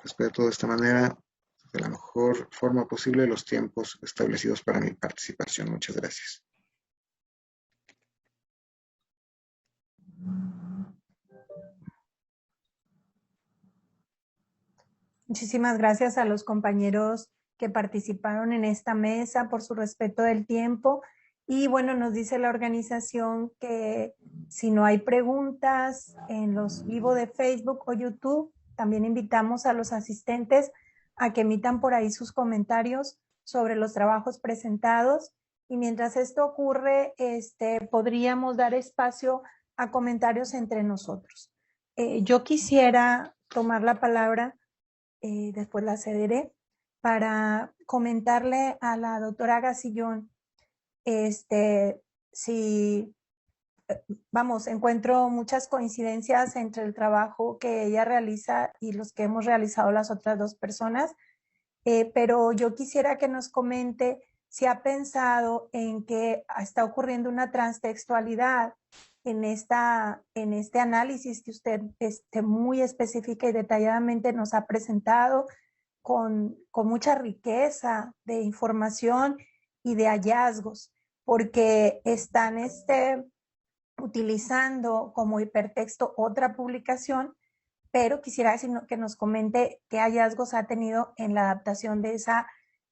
respeto de esta manera, de la mejor forma posible, los tiempos establecidos para mi participación. Muchas gracias. Muchísimas gracias a los compañeros que participaron en esta mesa por su respeto del tiempo Y bueno, nos dice la organización que si no hay preguntas en los vivos de Facebook o YouTube, también invitamos a los asistentes a que emitan por ahí sus comentarios sobre los trabajos presentados. Y mientras esto ocurre, podríamos dar espacio a comentarios entre nosotros. Yo quisiera tomar la palabra, después la cederé, para comentarle a la doctora Gasillón, si, vamos, encuentro muchas coincidencias entre el trabajo que ella realiza y los que hemos realizado las otras dos personas, pero yo quisiera que nos comente si ha pensado en que está ocurriendo una transtextualidad en este análisis que usted muy específica y detalladamente nos ha presentado, con mucha riqueza de información y de hallazgos, porque están utilizando como hipertexto otra publicación, pero quisiera que nos comente qué hallazgos ha tenido en la adaptación de esa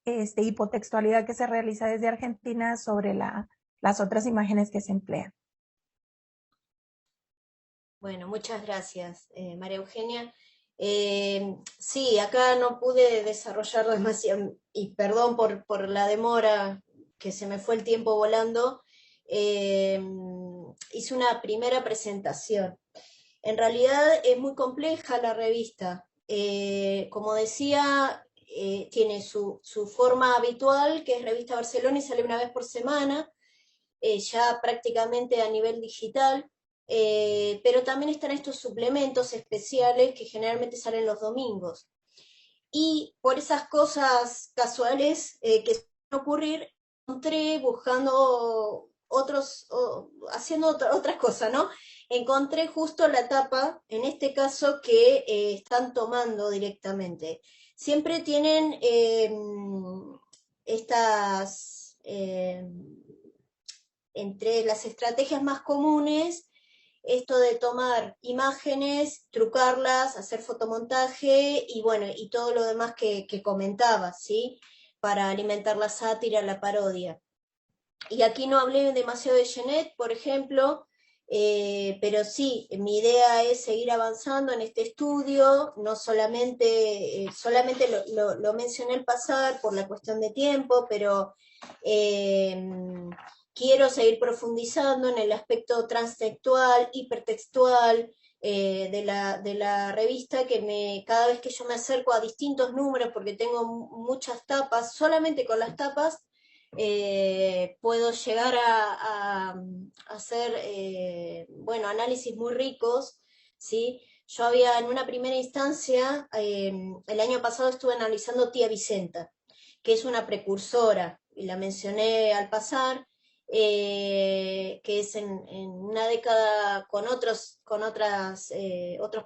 hipotextualidad que se realiza desde Argentina sobre las otras imágenes que se emplean. Bueno, muchas gracias, María Eugenia. Sí, acá no pude desarrollar demasiado, y perdón por la demora, que se me fue el tiempo volando. Hice una primera presentación. En realidad es muy compleja la revista. Como decía, tiene su forma habitual, que es Revista Barcelona y sale una vez por semana, ya prácticamente a nivel digital. Pero también están estos suplementos especiales que generalmente salen los domingos. Y por esas cosas casuales que suelen ocurrir, encontré buscando haciendo otras cosas, ¿no? Encontré justo la tapa, en este caso, que están tomando directamente. Siempre tienen estas, entre las estrategias más comunes, esto de tomar imágenes, trucarlas, hacer fotomontaje y bueno, y todo lo demás que comentaba, ¿sí? Para alimentar la sátira, la parodia. Y aquí no hablé demasiado de Genet, por ejemplo, pero sí, mi idea es seguir avanzando en este estudio, no solamente, solamente lo mencioné al pasar por la cuestión de tiempo, pero quiero seguir profundizando en el aspecto transtextual, hipertextual, de la revista, que cada vez que yo me acerco a distintos números, porque tengo muchas tapas, solamente con las tapas, puedo llegar a hacer, bueno, análisis muy ricos, ¿sí? Yo había, en una primera instancia, el año pasado estuve analizando Tía Vicenta, que es una precursora, y la mencioné al pasar, que es en una década con otros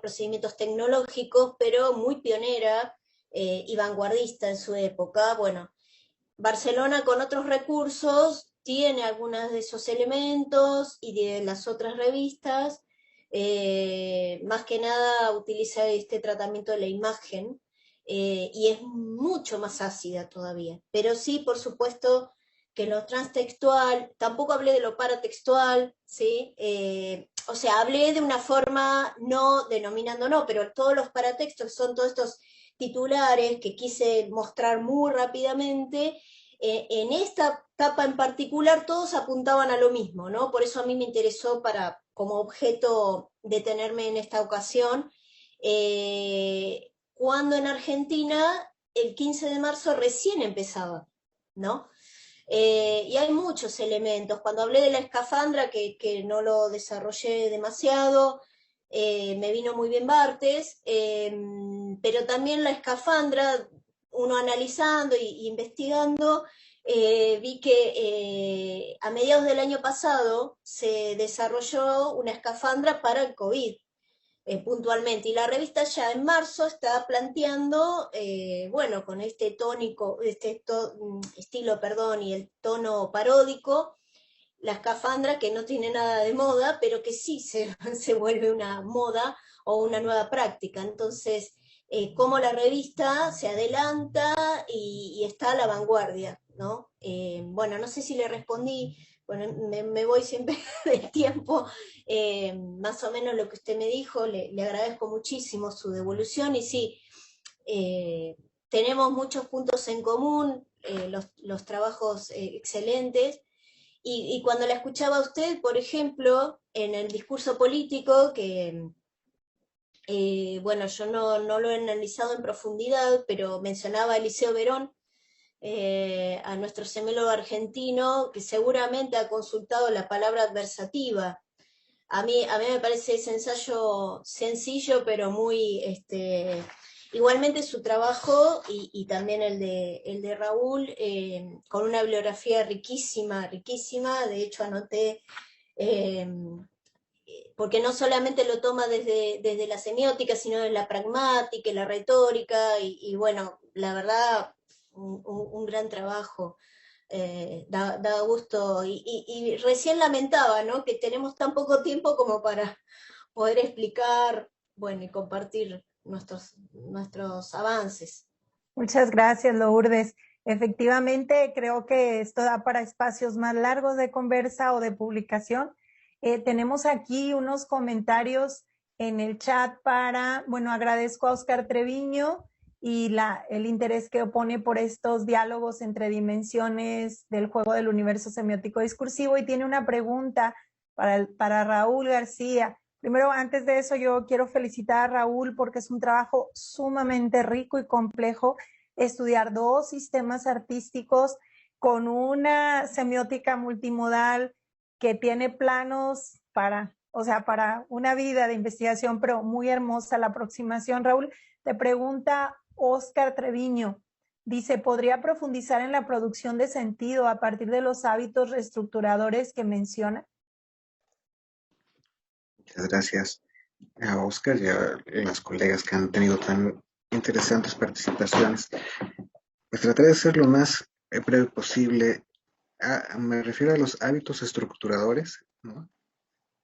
procedimientos tecnológicos, pero muy pionera y vanguardista en su época. Bueno, Barcelona con otros recursos tiene algunos de esos elementos y de las otras revistas, más que nada utiliza este tratamiento de la imagen, y es mucho más ácida todavía. Pero sí, por supuesto, que lo transtextual, tampoco hablé de lo paratextual, ¿sí? O sea, hablé de una forma no denominando, no, pero todos los paratextos son todos estos titulares que quise mostrar muy rápidamente. En esta etapa en particular todos apuntaban a lo mismo, ¿no? Por eso a mí me interesó como objeto detenerme en esta ocasión, cuando en Argentina el 15 de marzo recién empezaba, ¿no? Y hay muchos elementos. Cuando hablé de la escafandra, que no lo desarrollé demasiado, me vino muy bien Bartes, pero también la escafandra, uno analizando y investigando, vi que a mediados del año pasado se desarrolló una escafandra para el COVID, puntualmente, y la revista ya en marzo está planteando, bueno, con este tónico, estilo, perdón, y el tono paródico, la escafandra, que no tiene nada de moda, pero que sí se vuelve una moda o una nueva práctica. Entonces, cómo la revista se adelanta y está a la vanguardia, ¿no? Bueno, no sé si le respondí, bueno, me voy siempre del tiempo, más o menos lo que usted me dijo, le agradezco muchísimo su devolución y sí, eh, tenemos muchos puntos en común, los trabajos excelentes. Y cuando la escuchaba a usted, por ejemplo, en el discurso político, que bueno, yo no lo he analizado en profundidad, pero mencionaba a Eliseo Verón, a nuestro gemelo argentino, que seguramente ha consultado la palabra adversativa. A mí me parece ese ensayo sencillo, pero muy, igualmente su trabajo y también el de Raúl, con una bibliografía riquísima, riquísima. De hecho, anoté, eh, porque no solamente lo toma desde la semiótica, sino desde la pragmática y la retórica, y bueno, la verdad, un gran trabajo. Da gusto y recién lamentaba, ¿no? Que tenemos tan poco tiempo como para poder explicar, bueno, y compartir nuestros avances. Muchas gracias, Lourdes. Efectivamente, creo que esto da para espacios más largos de conversa o de publicación. Tenemos aquí unos comentarios en el chat bueno, agradezco a Oscar Treviño y el interés que opone por estos diálogos entre dimensiones del juego del universo semiótico discursivo, y tiene una pregunta para Raúl García. Primero, antes de eso, yo quiero felicitar a Raúl porque es un trabajo sumamente rico y complejo estudiar dos sistemas artísticos con una semiótica multimodal que tiene planos para una vida de investigación, pero muy hermosa la aproximación. Raúl, te pregunta Oscar Treviño, dice, ¿podría profundizar en la producción de sentido a partir de los hábitos reestructuradores que menciona? Muchas gracias a Oscar y a las colegas que han tenido tan interesantes participaciones. Pues trataré de ser lo más breve posible. Me refiero a los hábitos estructuradores, ¿no?,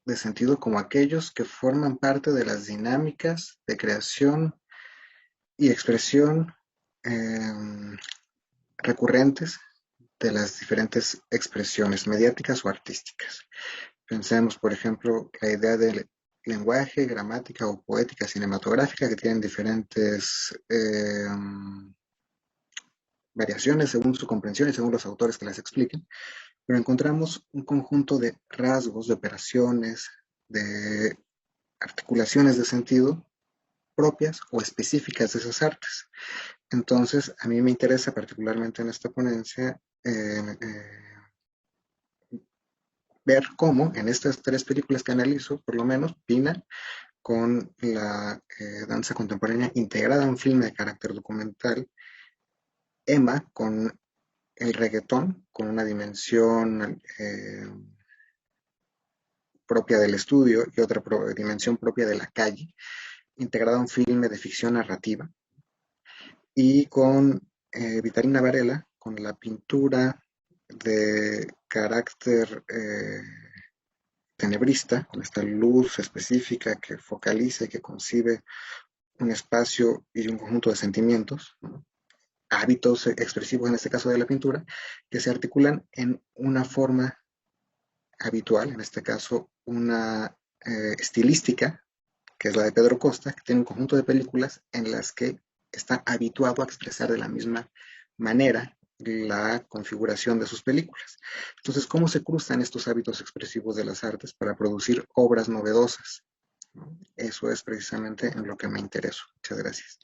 de sentido como aquellos que forman parte de las dinámicas de creación y expresión eh, recurrentes de las diferentes expresiones mediáticas o artísticas. Pensemos, por ejemplo, la idea del lenguaje, gramática o poética cinematográfica, que tienen diferentes variaciones según su comprensión y según los autores que las expliquen, pero encontramos un conjunto de rasgos, de operaciones, de articulaciones de sentido propias o específicas de esas artes. Entonces, a mí me interesa particularmente en esta ponencia ver cómo en estas tres películas que analizo, por lo menos, Pina, con la danza contemporánea integrada a un filme de carácter documental, Emma, con el reggaetón, con una dimensión propia del estudio y otra dimensión propia de la calle, integrada a un filme de ficción narrativa, y con Vitalina Varela, con la pintura de carácter tenebrista, con esta luz específica que focaliza y que concibe un espacio y un conjunto de sentimientos, ¿no?, hábitos expresivos en este caso de la pintura, que se articulan en una forma habitual, en este caso una estilística, que es la de Pedro Costa, que tiene un conjunto de películas en las que está habituado a expresar de la misma manera la configuración de sus películas. Entonces, ¿cómo se cruzan estos hábitos expresivos de las artes para producir obras novedosas? ¿No? Eso es precisamente en lo que me intereso. Muchas gracias.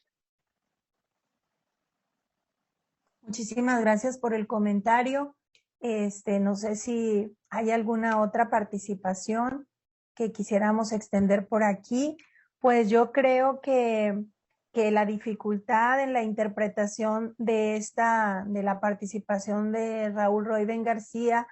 Muchísimas gracias por el comentario. No sé si hay alguna otra participación que quisiéramos extender por aquí. Pues yo creo que la dificultad en la interpretación de la participación de Raúl Royden García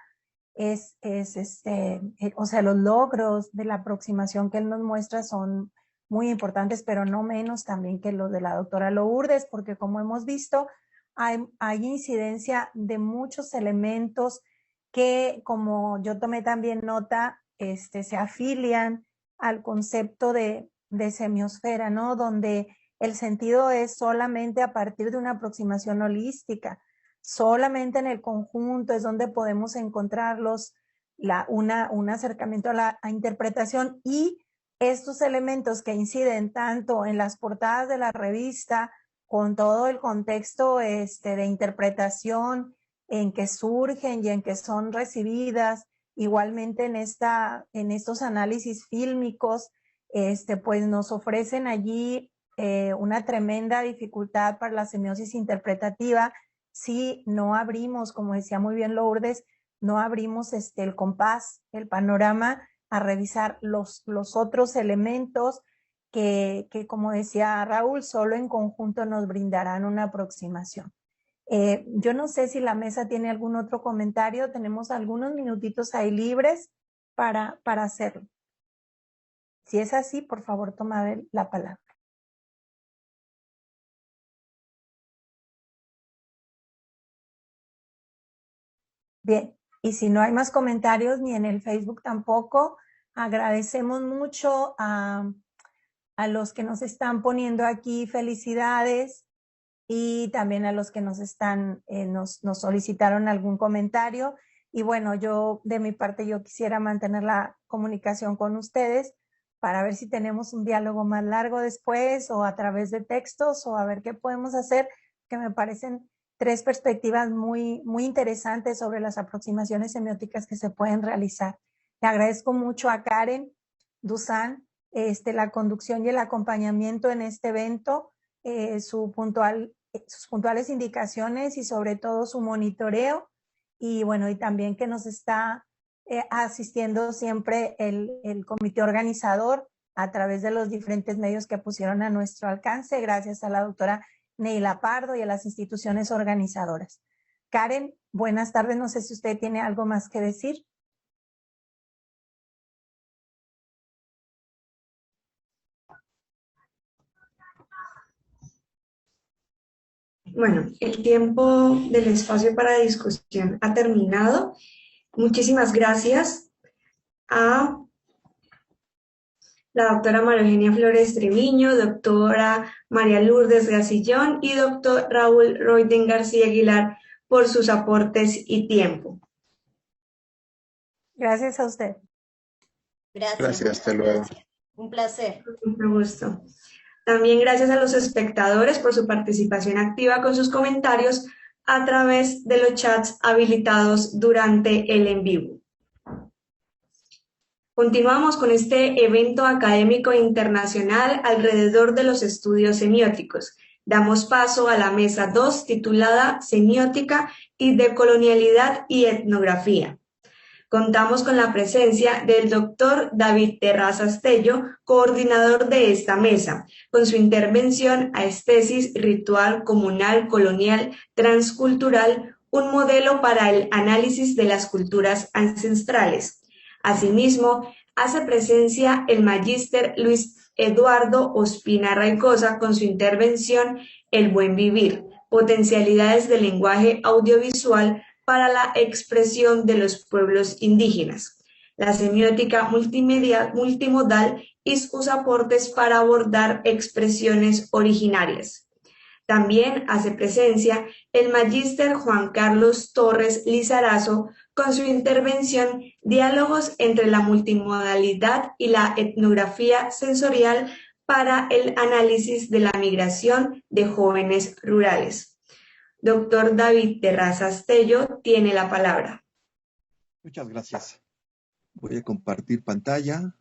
o sea, los logros de la aproximación que él nos muestra son muy importantes, pero no menos también que los de la doctora Lourdes, porque como hemos visto, hay incidencia de muchos elementos que, como yo tomé también nota, se afilian al concepto de semiosfera, ¿no? Donde el sentido es solamente a partir de una aproximación holística, solamente en el conjunto es donde podemos encontrar un acercamiento a la interpretación, y estos elementos que inciden tanto en las portadas de la revista, con todo el contexto de interpretación en que surgen y en que son recibidas, igualmente en estos análisis fílmicos, pues nos ofrecen allí una tremenda dificultad para la semiosis interpretativa si no abrimos, como decía muy bien Lourdes, no abrimos el compás, el panorama, a revisar los otros elementos que, como decía Raúl, solo en conjunto nos brindarán una aproximación. Yo no sé si la mesa tiene algún otro comentario, tenemos algunos minutitos ahí libres para hacerlo. Si es así, por favor, toma la palabra. Bien, y si no hay más comentarios, ni en el Facebook tampoco, agradecemos mucho a los que nos están poniendo aquí felicidades, y también a los que nos solicitaron algún comentario. Y bueno, yo de mi parte yo quisiera mantener la comunicación con ustedes para ver si tenemos un diálogo más largo después, o a través de textos, o a ver qué podemos hacer, que me parecen tres perspectivas muy, muy interesantes sobre las aproximaciones semióticas que se pueden realizar. Le agradezco mucho a Karen Dusan la conducción y el acompañamiento en este evento, sus puntuales indicaciones y sobre todo su monitoreo, y bueno, y también que nos está asistiendo siempre el comité organizador a través de los diferentes medios que pusieron a nuestro alcance, gracias a la doctora Neila Pardo y a las instituciones organizadoras. Karen, buenas tardes, no sé si usted tiene algo más que decir. Bueno, el tiempo del espacio para discusión ha terminado. Muchísimas gracias a la doctora María Eugenia Flores Treviño, doctora María Lourdes Gasillón y doctor Raúl Roiden García Aguilar por sus aportes y tiempo. Gracias a usted. Gracias, hasta luego. Gracias. Un placer. Mucho gusto. También gracias a los espectadores por su participación activa con sus comentarios a través de los chats habilitados durante el en vivo. Continuamos con este evento académico internacional alrededor de los estudios semióticos. Damos paso a la mesa 2 titulada Semiótica y Decolonialidad y Etnografía. Contamos con la presencia del doctor David Terrazas Tello, coordinador de esta mesa, con su intervención a Estesis Ritual Comunal Colonial Transcultural, un modelo para el análisis de las culturas ancestrales. Asimismo, hace presencia el magíster Luis Eduardo Ospina Raicosa con su intervención El buen vivir, potencialidades del lenguaje audiovisual para la expresión de los pueblos indígenas, la semiótica multimodal y sus aportes para abordar expresiones originarias. También hace presencia el magíster Juan Carlos Torres Lizarazo con su intervención Diálogos entre la multimodalidad y la etnografía sensorial para el análisis de la migración de jóvenes rurales. Doctor David Terrazas Tello tiene la palabra. Muchas gracias. Voy a compartir pantalla.